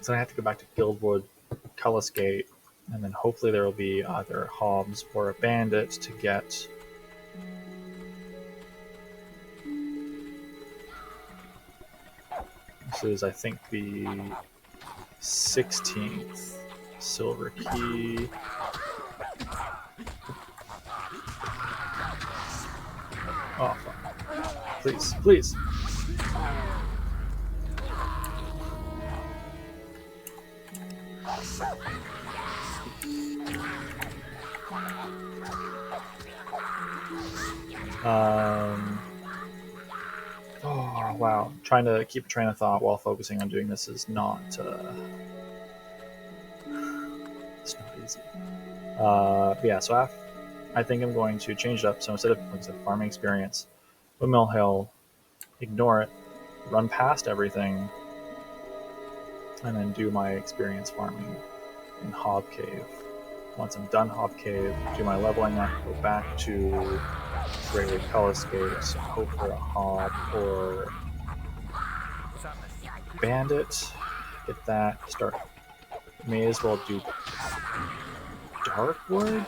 So I have to go back to Guildwood, Cullis Gate, and then hopefully there will be either Hobbs or a bandit to get. This is, I think, the 16th Silver Key. Oh, fuck. Please, please. Oh, wow. Trying to keep a train of thought while focusing on doing this is not, it's not easy. Yeah, so I think I'm going to change it up. So instead of, like I said, farming experience, Windmill Hill, ignore it, run past everything, and then do my experience farming in Hob Cave. Once I'm done Hob Cave, do my leveling up, go back to Greater Cullis Gate, hope for a Hob or Bandit, get that, start. May as well do Darkwood?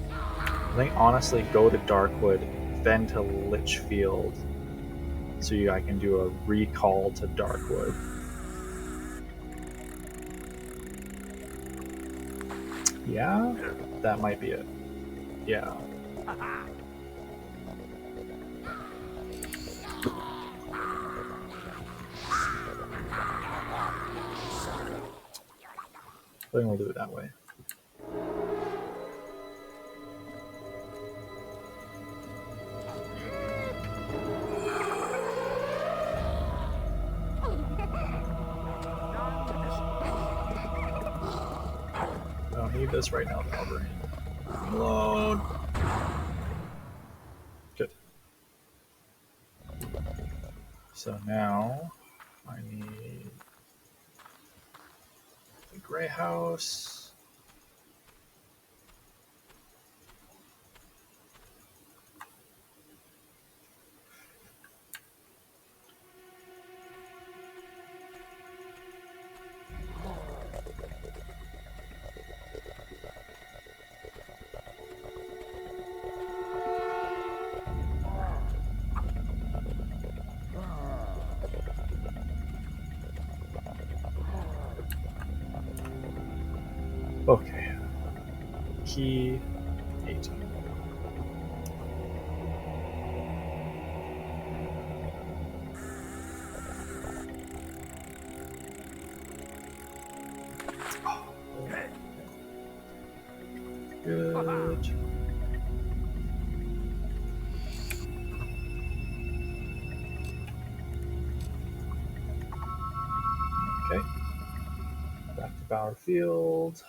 I think honestly go to Darkwood, then to Litchfield, so I can do a recall to Darkwood. Yeah, that might be it. Yeah. I think we'll do it that way. I don't need this right now, Calvary. Load. Good. So now I need the Grey House. Okay. Key 8. Good. Bower Field.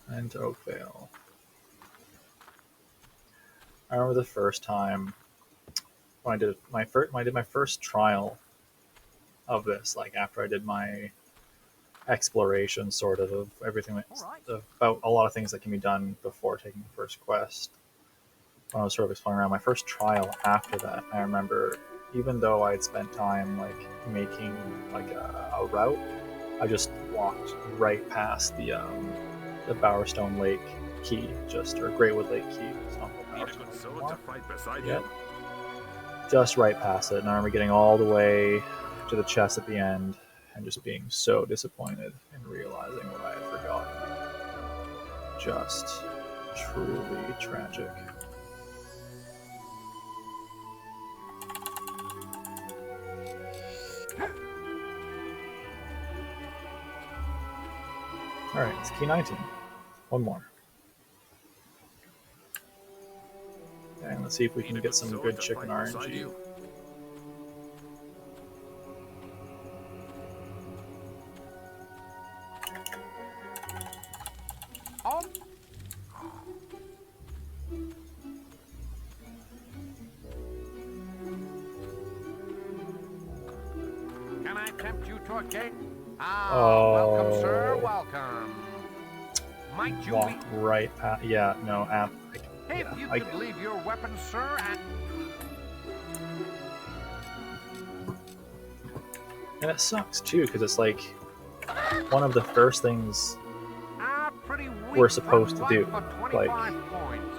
And to Oakvale. I remember the first time when I did my first trial of this, like after I did my exploration sort of everything All right. about a lot of things that can be done before taking the first quest. When I was sort of exploring around my first trial after that, I remember even though I had spent time like making like a route, I just walked right past the Bowerstone Lake key, just or Greatwood Lake key. It's not the Need a Bowerstone good Lake sword anymore. to fight beside Yep. you. Just right past it, and I remember getting all the way to the chest at the end and just being so disappointed and realizing what I had forgotten. Just truly tragic. Alright, it's key 19. One more. And let's see if we Need can a get good some sword good to chicken fight beside RNG. you. Oh, can I tempt you to a game? Ah, welcome, sir, Oh, welcome. Might you walk be... right past. Yeah, no, If yeah, you could leave your weapon, sir, and it sucks too because it's like one of the first things pretty weak we're supposed to front do. right for Like, 25 points.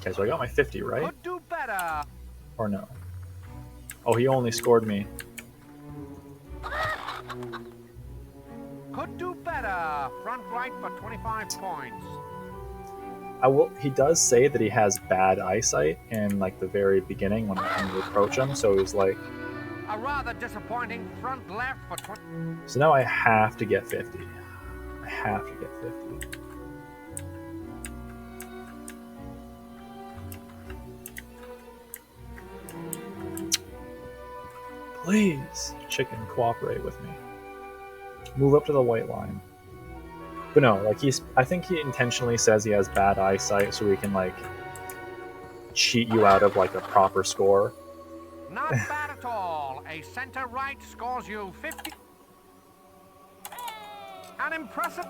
okay, so I got my 50 right, Could do better. or no? Oh, he only scored me. Could do better. Front right for 25 points. I will. He does say that he has bad eyesight in like the very beginning when you approach him. So he's like, A rather disappointing front left for 20. so now I have to get 50. I have to get 50. Please, chicken, cooperate with me. Move up to the white line. But no, like I think he intentionally says he has bad eyesight so he can like cheat you out of like a proper score. Not bad at all. A center right scores you 50. An impressive.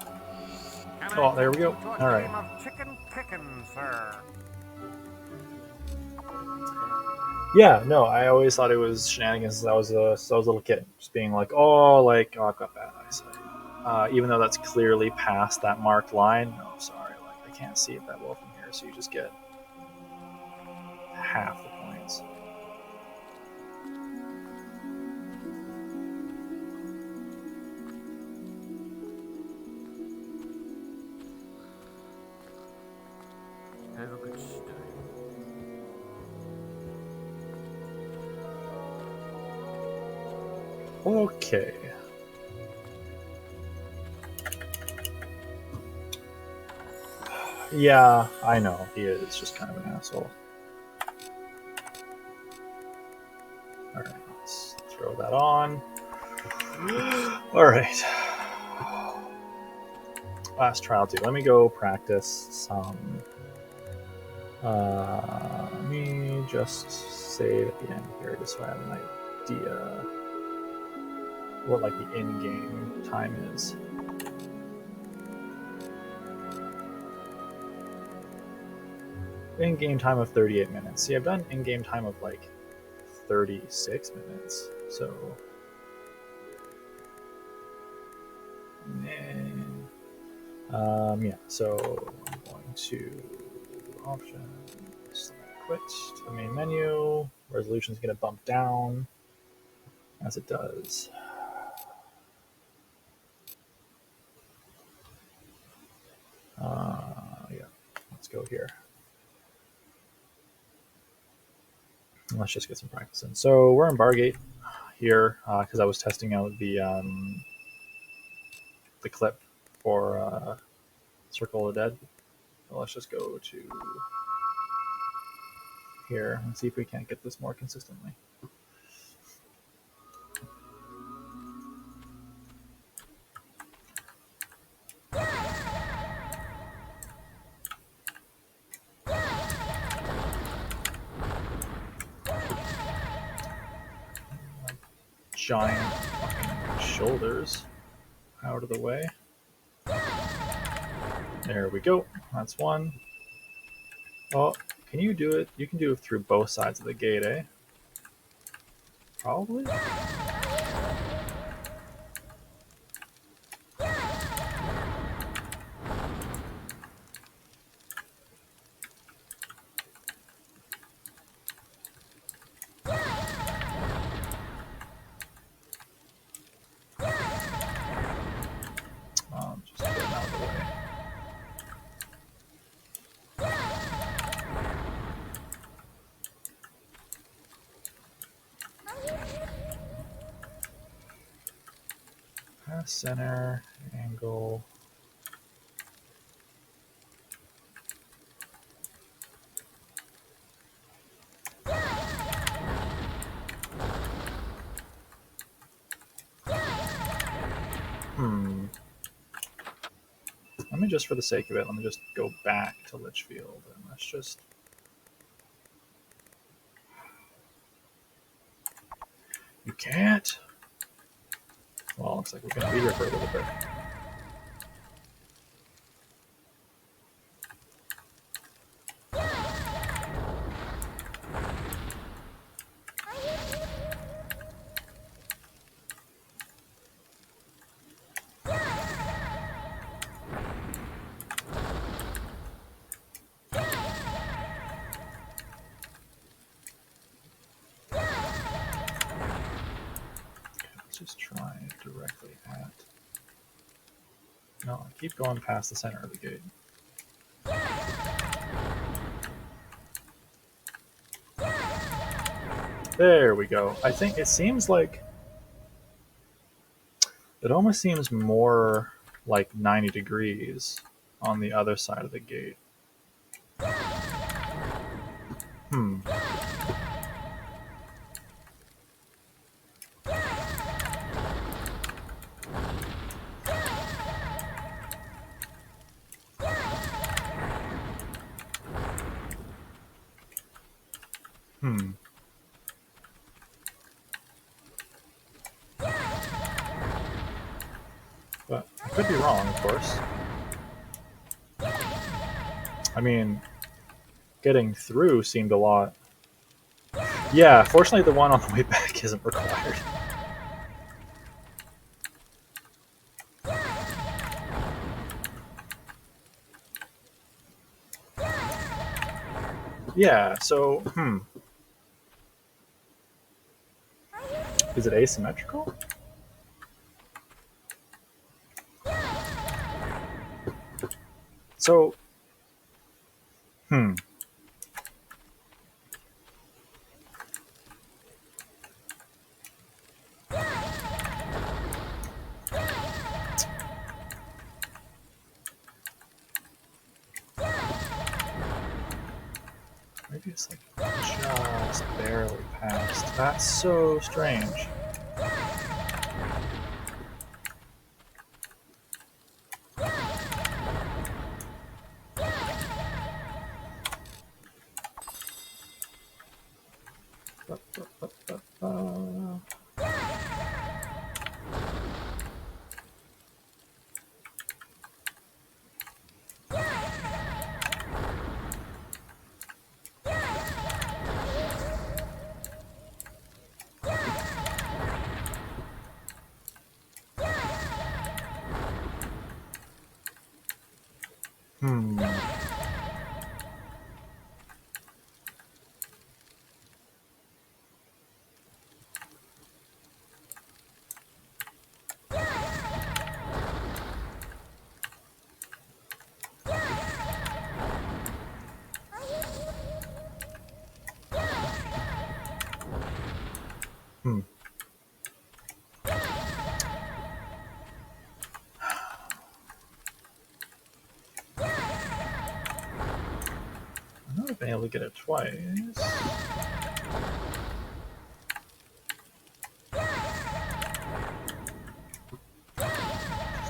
Can Oh, I there we take go. you to a All right. game of chicken kicking, sir? Yeah, no, I always thought it was shenanigans since I was a little kid, just being like, oh, I've got bad eyesight. Even though that's clearly past that marked line. No, sorry, like I can't see it that well from here, so you just get half the points. Have a good stay. Okay. Yeah, I know he is just kind of an asshole. All right, let's throw that on. All right. Last trial too. Let me go practice some. Let me just save at the end here, just so I have an idea what like the in-game time is. In-game time of 38 minutes. See, I've done in-game time of like 36 minutes. So, yeah. So I'm going to options, quit to the main menu. Resolution's going to bump down as it does. Yeah, let's go here. Let's just get some practice in. So we're in Bargate here because I was testing out the clip for Circle of the Dead. Well, let's just go to here and see if we can't get this more consistently. Giant fucking shoulders out of the way. There we go. That's one. Oh, can you do it? You can do it through both sides of the gate, eh? Probably. Just get them out of the way. Pass center, angle. Let me just, for the sake of it, let me just go back to Litchfield and let's just. You can't. Well, looks like we're gonna be here for a little bit. Let's just try it directly at. No, I keep going past the center of the gate. There we go. I think it seems like it almost seems more like 90 degrees on the other side of the gate. Hmm. Hmm. But I could be wrong, of course. I mean, getting through seemed a lot. Yeah, fortunately the one on the way back isn't required. Yeah, so, Is it asymmetrical? So, hmm. Maybe it's like just barely past. That's so strange. Hmm. Hmm. been able to get it twice. Just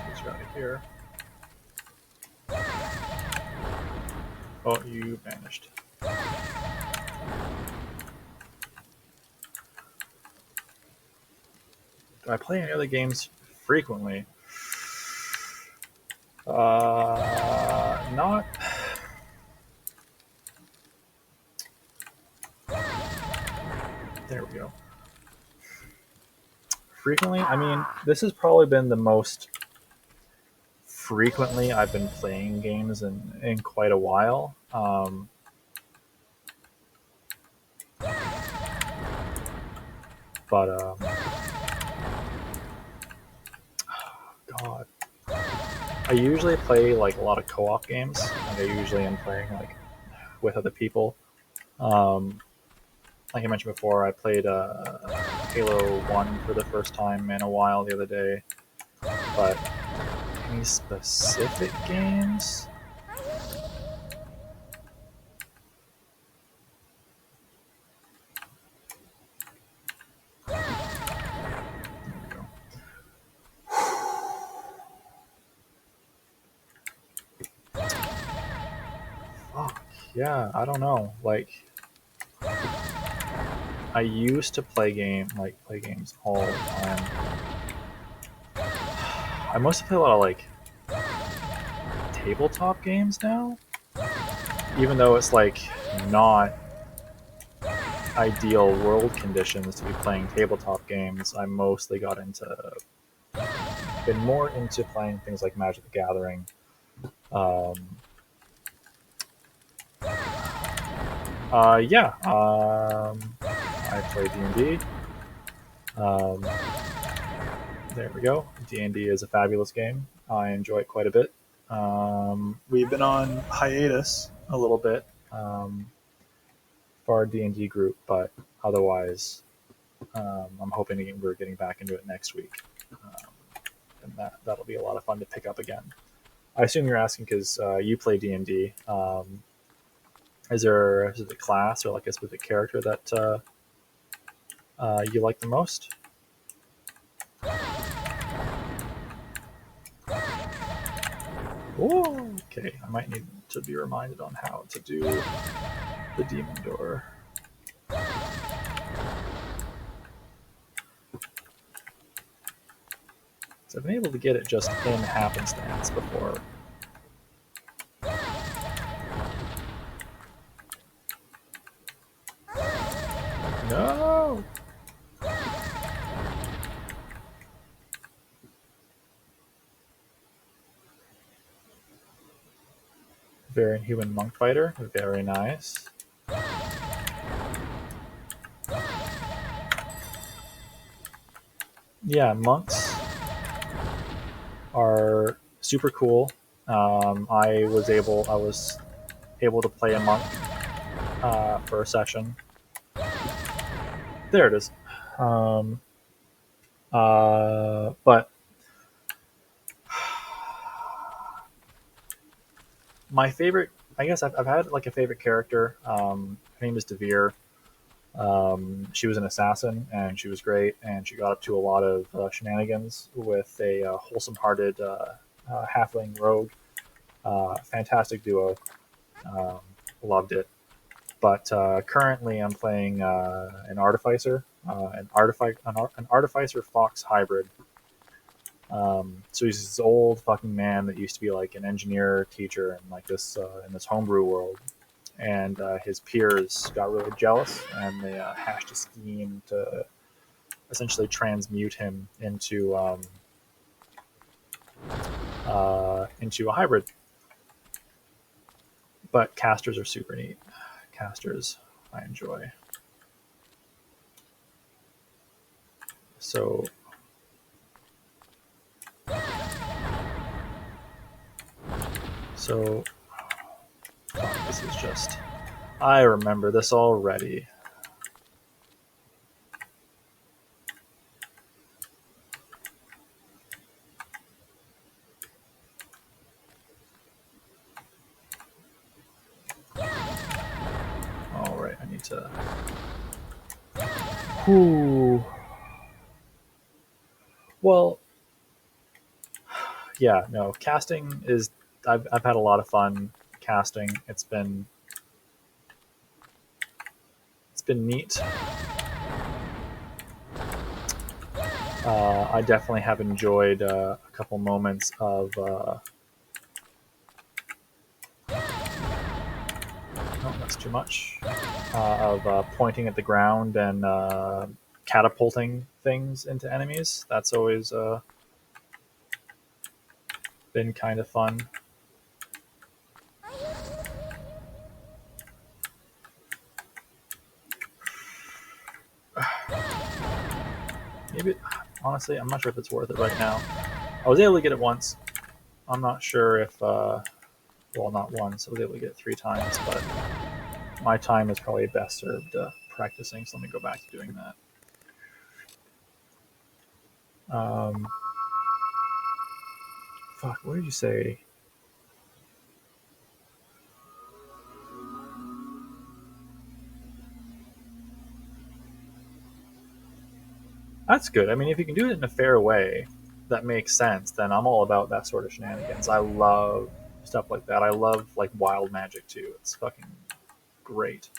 get you out of here. Oh, you vanished. Do I play any other games frequently? Not. There we go. Frequently, I mean, this has probably been the most frequently I've been playing games in quite a while. But God, I usually play like a lot of co-op games, and I usually am playing like with other people. Um, like I mentioned before, I played Halo 1 for the first time in a while the other day. But any specific games? Fuck, yeah, I don't know. Like, I used to play games all the time. I mostly play a lot of like tabletop games now, even though it's like not ideal world conditions to be playing tabletop games. I mostly been more into playing things like Magic the Gathering. Um, yeah, I play D&D. There we go. D&D is a fabulous game. I enjoy it quite a bit. We've been on hiatus a little bit for our D&D group, but otherwise, I'm hoping we're getting back into it next week, and that'll be a lot of fun to pick up again. I assume you're asking because you play D&D. Is there a class or like a specific character that you like the most? Oh, okay. I might need to be reminded on how to do the demon door. So I've been able to get it just in happenstance before. No! Variant human monk fighter. Very nice. Yeah, monks are super cool. I was able to play a monk for a session. There it is. But my favorite, I guess I've had like a favorite character. Her name is Devere. She was an assassin, and she was great, and she got up to a lot of shenanigans with a wholesome-hearted halfling rogue. Fantastic duo. Um, Loved it. But currently, I'm playing an artificer, an artificer fox hybrid. So he's this old fucking man that used to be like an engineer teacher in this homebrew world, and his peers got really jealous, and they hashed a scheme to essentially transmute him into a hybrid. But casters are super neat. Casters, I enjoy. So So, this is just. I remember this already. but whew. Well, yeah, no, casting is. I've had a lot of fun casting. It's been neat. I definitely have enjoyed a couple moments of. Oh, that's too much. Of pointing at the ground and catapulting things into enemies. That's always been kind of fun. Maybe, honestly, I'm not sure if it's worth it right now. I was able to get it once. I'm not sure if, well, not once. I was able to get it 3 times, but my time is probably best served practicing. So let me go back to doing that. Fuck, what did you say? That's good. I mean, if you can do it in a fair way that makes sense, then I'm all about that sort of shenanigans. I love stuff like that. I love like wild magic too. It's fucking great.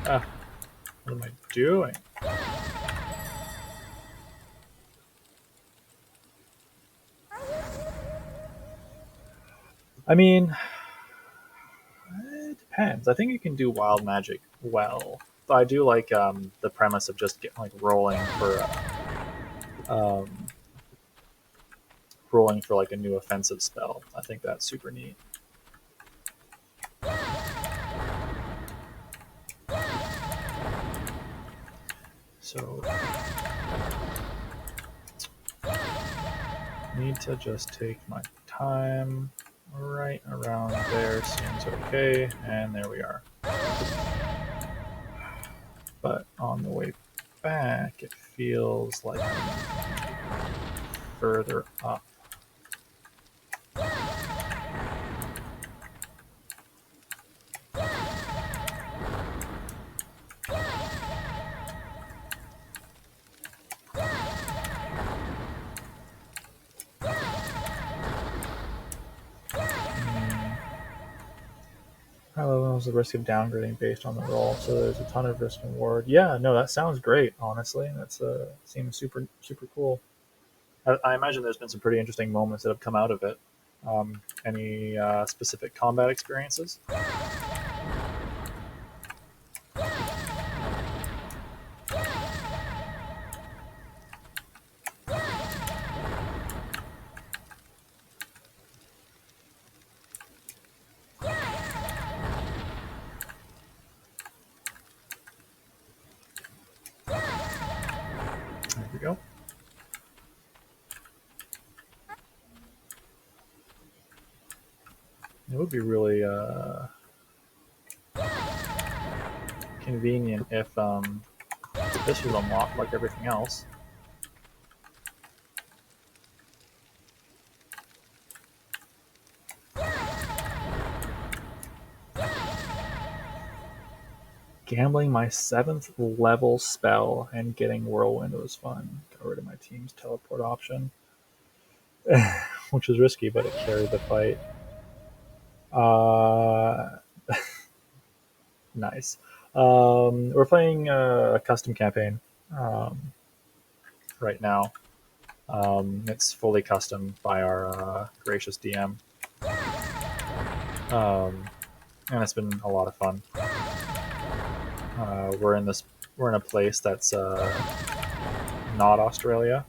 Ah, what am I doing? I mean, it depends. I think you can do wild magic well. But I do like the premise of just getting like um, rolling for like a new offensive spell. I think that's super neat. So need to just take my time. Right around there seems okay, and there we are. But on the way back, it feels like I'm further up. How low is the risk of downgrading based on the roll? So there's a ton of risk and reward. Yeah, no, that sounds great. Honestly, that's seems super cool. I imagine there's been some pretty interesting moments that have come out of it. Any specific combat experiences? There we go. It would be really convenient if this was unlocked like everything else. Gambling my 7th level spell and getting Whirlwind was fun. Got rid of my team's teleport option, which was risky, but it carried the fight. Uh, nice. We're playing a custom campaign right now. It's fully custom by our gracious DM, and it's been a lot of fun. We're in a place that's not Australia,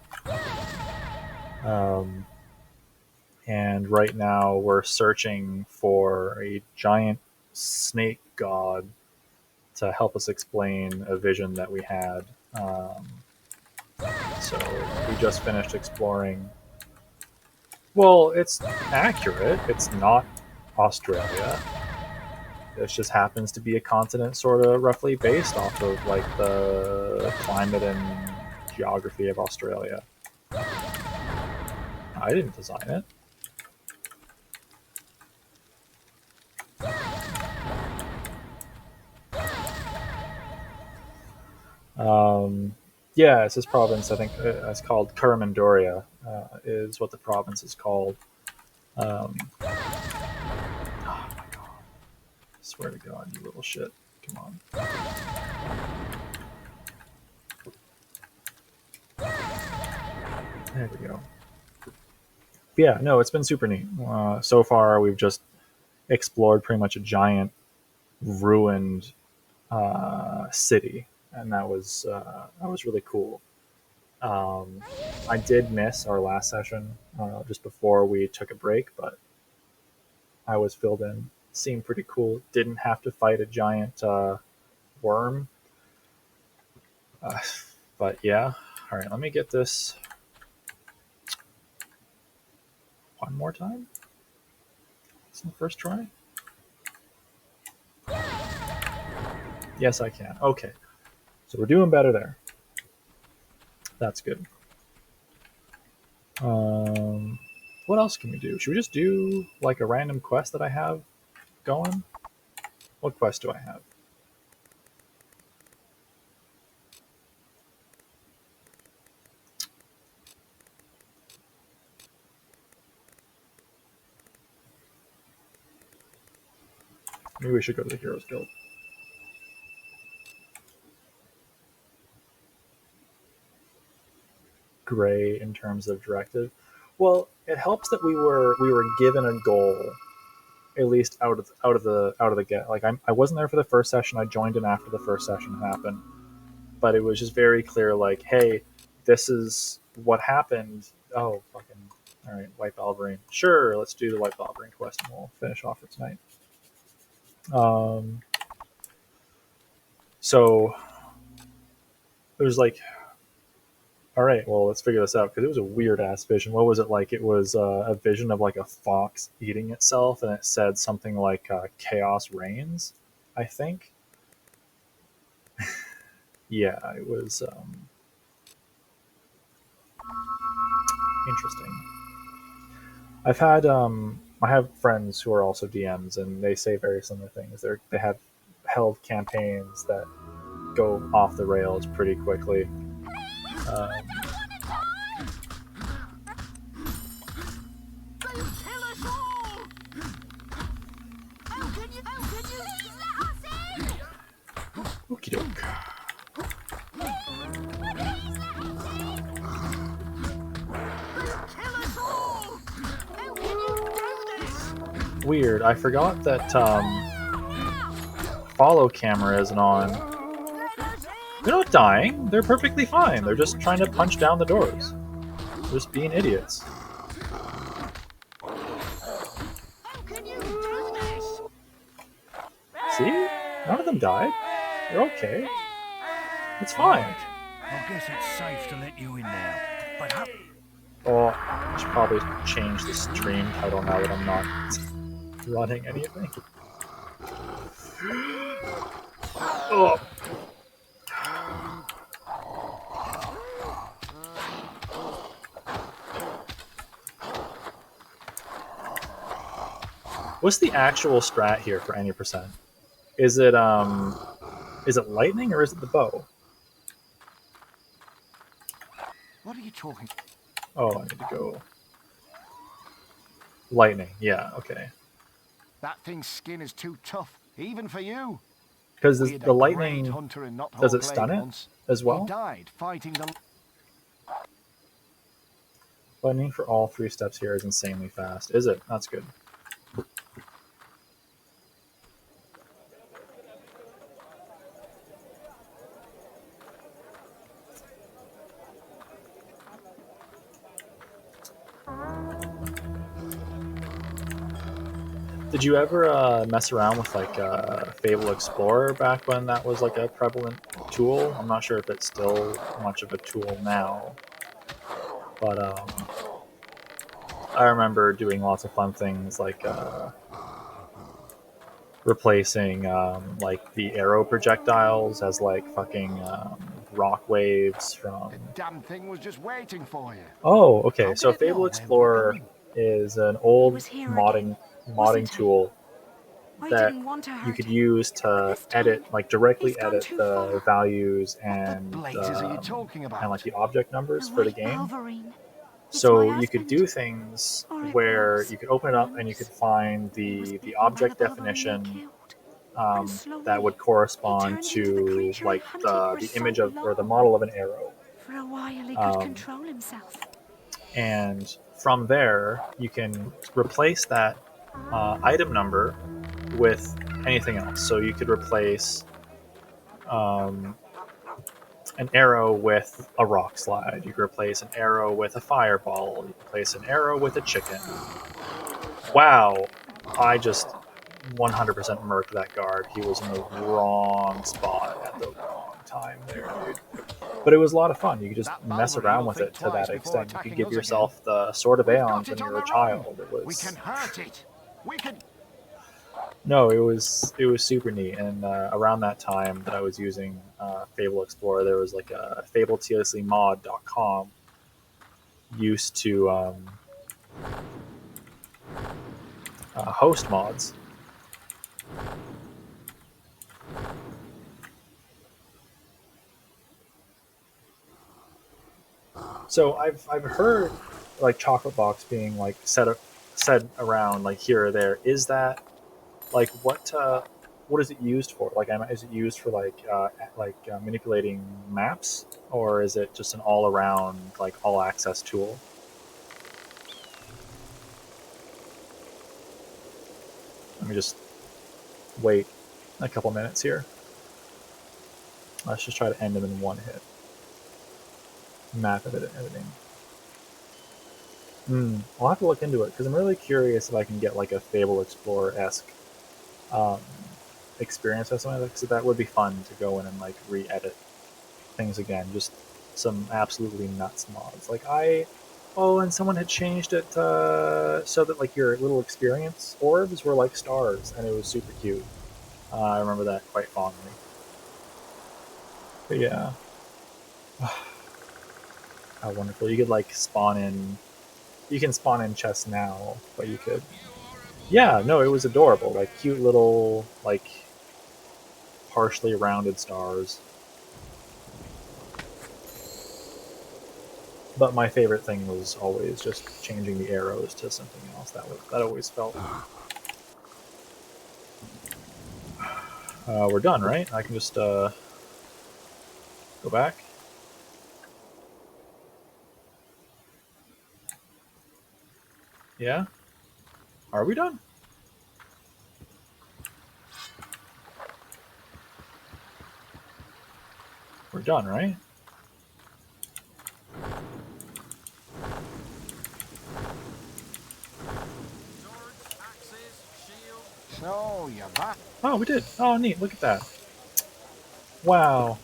um, and right now we're searching for a giant snake god to help us explain a vision that we had. So we just finished exploring. Well, it's accurate. It's not Australia. This just happens to be a continent, sort of roughly based off of like the climate and geography of Australia. I didn't design it. Um, yeah, it's this province. I think it's called Karamandoria. Is what the province is called. Oh my god! I swear to God, you little shit! Come on. There we go. Yeah, no, it's been super neat. So far, we've just explored pretty much a giant ruined city, and that was really cool. I did miss our last session just before we took a break, but I was filled in. Seemed pretty cool. Didn't have to fight a giant worm, uh, but yeah. All right, let me get this one more time. It's the first try. Yes, I can. Okay, so we're doing better there. That's good. Um, what else can we do? Should we just do like a random quest that I have going? What quest do I have? Maybe we should go to the Heroes Guild. Gray in terms of directive. Well, it helps that we were given a goal at least out of the get. Like I wasn't there for the first session. I joined in after the first session happened, but it was just very clear. Like, hey, this is what happened. Oh, fucking all right, White Balverine. Sure, let's do the White Balverine quest and we'll finish off for tonight. Um, so it was like, all right, well, let's figure this out because it was a weird ass vision. What was it like? It was a vision of like a fox eating itself, and it said something like "chaos reigns," I think. Yeah, it was interesting. I have friends who are also DMs, and they say very similar things. They have held campaigns that go off the rails pretty quickly. Um, Kill us all! How can you please let us in? Okie doke. Please let us in! Kill us all! How can you do this? Weird. I forgot that follow camera isn't on. Let us in! They're not dying. They're perfectly fine. They're just trying to punch down the doors. They're just being idiots. How can you do this? See? None of them died. They're okay. It's fine. I guess it's safe to let you in now. But how... Oh, I should probably change the stream title now that I'm not running anything. Oh. What's the actual strat here for any percent? Is it lightning or is it the bow? What are you talking... Oh, I need to go lightning. Yeah, okay. That thing's skin is too tough, even for you. Because We had the a great lightning, hunter in Knothole does it Glade stun it once. as He well? died fighting the... Lightning for all 3 steps here is insanely fast. Is it? That's good. Did you ever mess around with like Fable Explorer back when that was like a prevalent tool? I'm not sure if it's still much of a tool now, but I remember doing lots of fun things like replacing like the arrow projectiles as like fucking rock waves from. The damn thing was just waiting for you. Oh, okay. How So did it know Fable where we were Explorer going? is an He old was here modding again, wasn't he? tool I that didn't want to you hurt could him, use but to this edit, time, like he's directly gone edit too the far. values What the and blazes are you talking like about? the object numbers The for the White game. Wolverine. It's my So you could husband. do things Or it where was, you could open it up and you could once. find He was the bitten by the object Wolverine he definition killed. And that slowly, would he correspond turned into the to creature I like hunted for the so image of or the long. model of an arrow. For a while, he could Um, control himself. and from there, you can replace that item number with anything else. So you could replace um, an arrow with a rock slide. You could replace an arrow with a fireball. You could replace an arrow with a chicken. Wow, I just 100% murked that guard. He was in the wrong spot at the wrong time there, dude. But it was a lot of fun. You could just That mess Wolverine around will with think it to twice that before extent. You could attacking give us again. yourself the Sword of We've Aeons got when it you on were a the run. child. It We can was hurt it. We can. no, it was super neat. And around that time that I was using Fable Explorer, there was like a Fable TLC mod.com used to host mods. So I've heard like chocolate box being like said around like here or there. Is that like what is it used for? Like, is it used for like manipulating maps, or is it just an all around like all access tool? Let me just wait a couple minutes here. Let's just try to end them in one hit. Map editing. I'll have to look into it because I'm really curious if I can get like a Fable Explorer esque um, experience or something like that. Because that would be fun to go in and like re-edit things again. Just some absolutely nuts mods. And someone had changed it so that like your little experience orbs were like stars, and it was super cute. I remember that quite fondly. But yeah, how wonderful! You could like spawn in. You can spawn in chests now, but you could. Yeah, no, it was adorable. Like cute little like partially rounded stars. But my favorite thing was always just changing the arrows to something else. That always felt. We're done, right? I can just go back. Yeah. Are we done? We're done, right? Swords, axes, shields. So you're back. Oh, we did. Oh, neat. Look at that. Wow.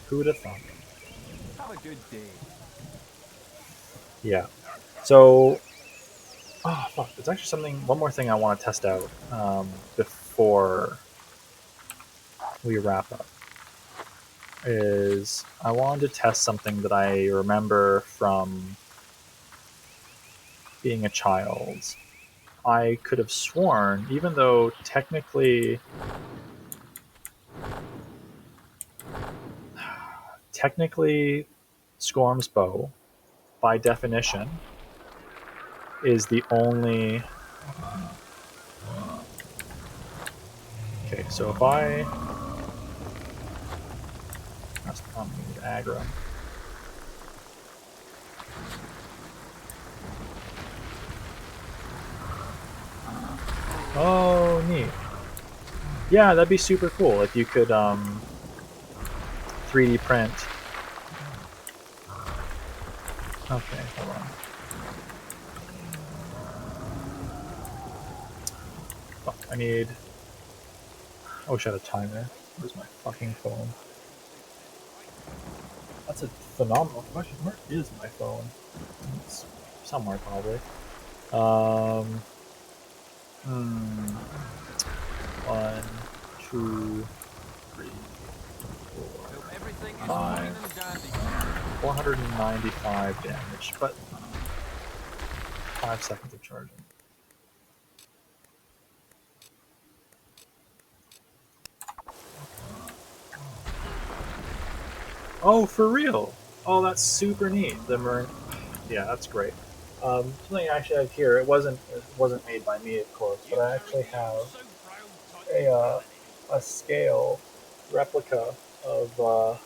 Who'd have thought? Have a good day. Yeah. So, oh fuck. There's actually one more thing I want to test out before we wrap up. Is I wanted to test something that I remember from being a child. I could have sworn, even though technically, Scorm's bow, by definition, is the only. Okay, so if I. That's the problem with aggro. Oh, neat. Yeah, that'd be super cool if you could 3D print. Okay, hold on. Fuck, I need... I wish I had a timer. Where's my fucking phone? That's a phenomenal question. Where is my phone? It's somewhere, probably. Hmm. 1, 2, 3, 4, Hope everything is 5. fine and dandy. 495 damage, but 5 seconds of charging. Oh, for real? Oh, that's super neat. Yeah, that's great. Something I actually have here. It wasn't made by me, of course, but I actually have a scale replica of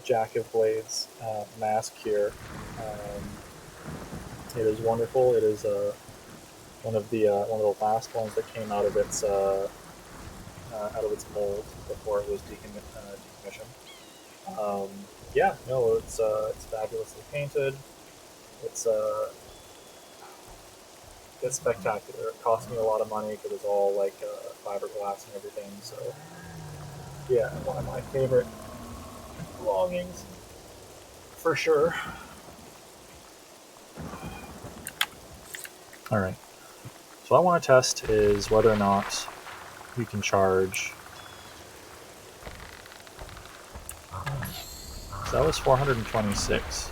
Jack of Blades mask here. It is wonderful. It is one of the last ones that came out of its mold before it was decommissioned. Yeah, no, it's fabulously painted. It's it's spectacular. It cost me a lot of money because it's all like fiberglass and everything. So yeah, one of my favorite belongings for sure. All right. So what I want to test is whether or not you can charge. So that was 426.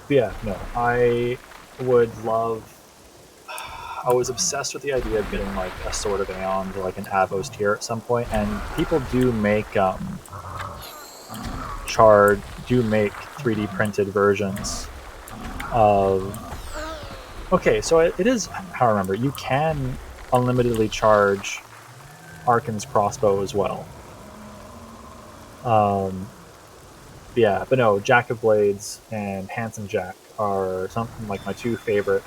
But yeah, no, would love. I was obsessed with the idea of getting like a Sword of Aeon or like an Avos tier at some point, and people do make chard do make 3D printed versions of. Okay, so it is how I remember. You can unlimitedly charge Arkan's crossbow as well. Yeah, but no, Jack of Blades and Handsome Jack are something like my two favorite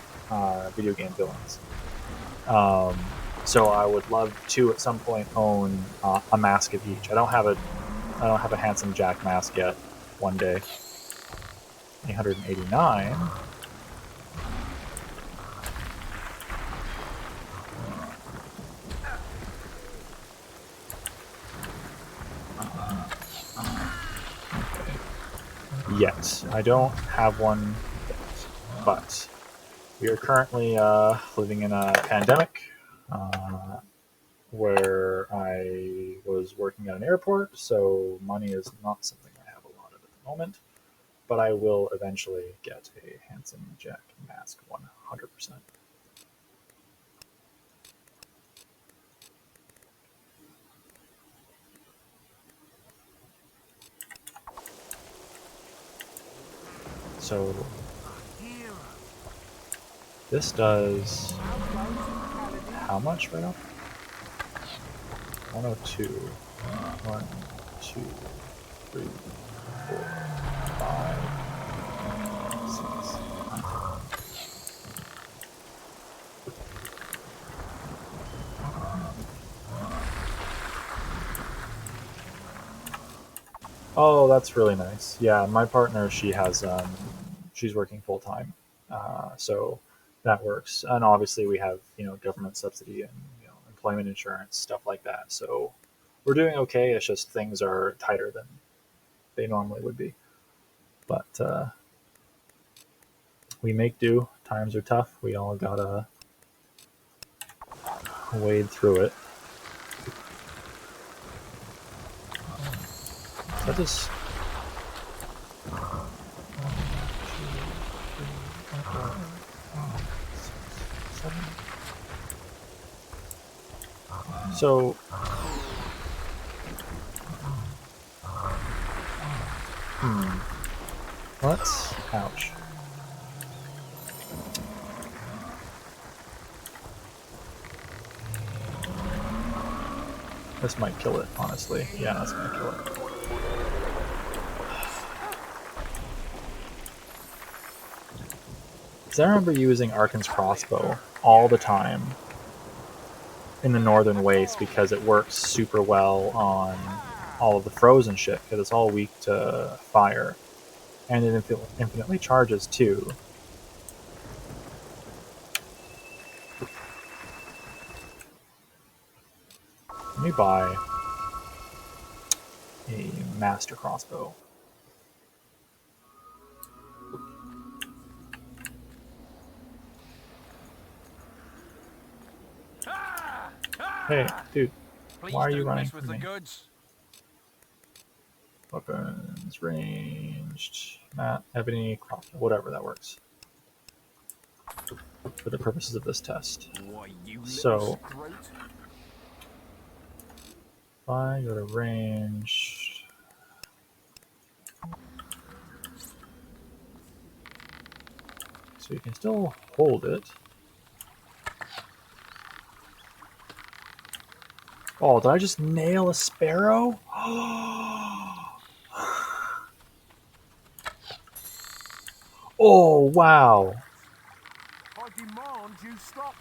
video game villains. So I would love to at some point own a mask of each. I don't have a Handsome Jack mask yet. One day. 889. Yet. I don't have one yet. But we are currently living in a pandemic where I was working at an airport, so money is not something I have a lot of at the moment. But I will eventually get a Handsome Jack mask 100%. So this does how much right now? 102. 1, 2, 3, 4, 5, 6. Oh, that's really nice. Yeah, my partner, she's working full time, so that works. And obviously, we have government subsidy and employment insurance stuff like that. So we're doing okay. It's just things are tighter than they normally would be, but we make do. Times are tough. We all gotta wade through it. So that just so let's ouch. This might kill it, honestly. Yeah, that's gonna kill it. Because I remember using Arkan's crossbow all the time in the Northern Waste because it works super well on all of the frozen shit because it's all weak to fire. and it infinitely charges too. Let me buy a master crossbow. Hey, dude, why Please are you don't running mess with from the me? goods. Weapons, ranged, mat, ebony, crossbow, whatever, that works for the purposes of this test. Why, you little So, scroat. if I go to range, so you can still hold it. Oh, did I just nail a sparrow? Oh, wow. I demand you stop.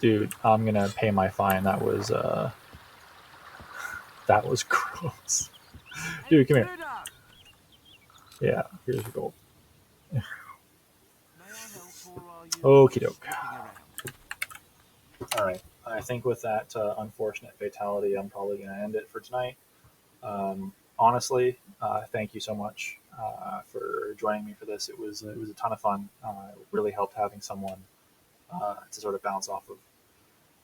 Dude, I'm gonna pay my fine. That was gross. An Dude, come here. intruder! Yeah, here's your gold. May I help, or are you Okie just doke. looking around? Alright, I think with that unfortunate fatality, I'm probably gonna end it for tonight. Honestly, thank you so much for joining me for this. It was a ton of fun. It really helped having someone to sort of bounce off of.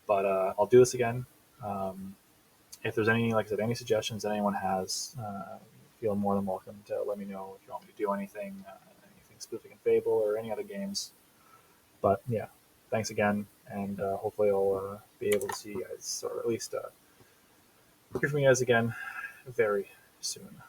But I'll do this again. Um, if there's any, like I said, any suggestions that anyone has, feel more than welcome to let me know if you want me to do anything specific in Fable or any other games. But yeah, thanks again, and hopefully I'll be able to see you guys, or at least hear from you guys again very soon.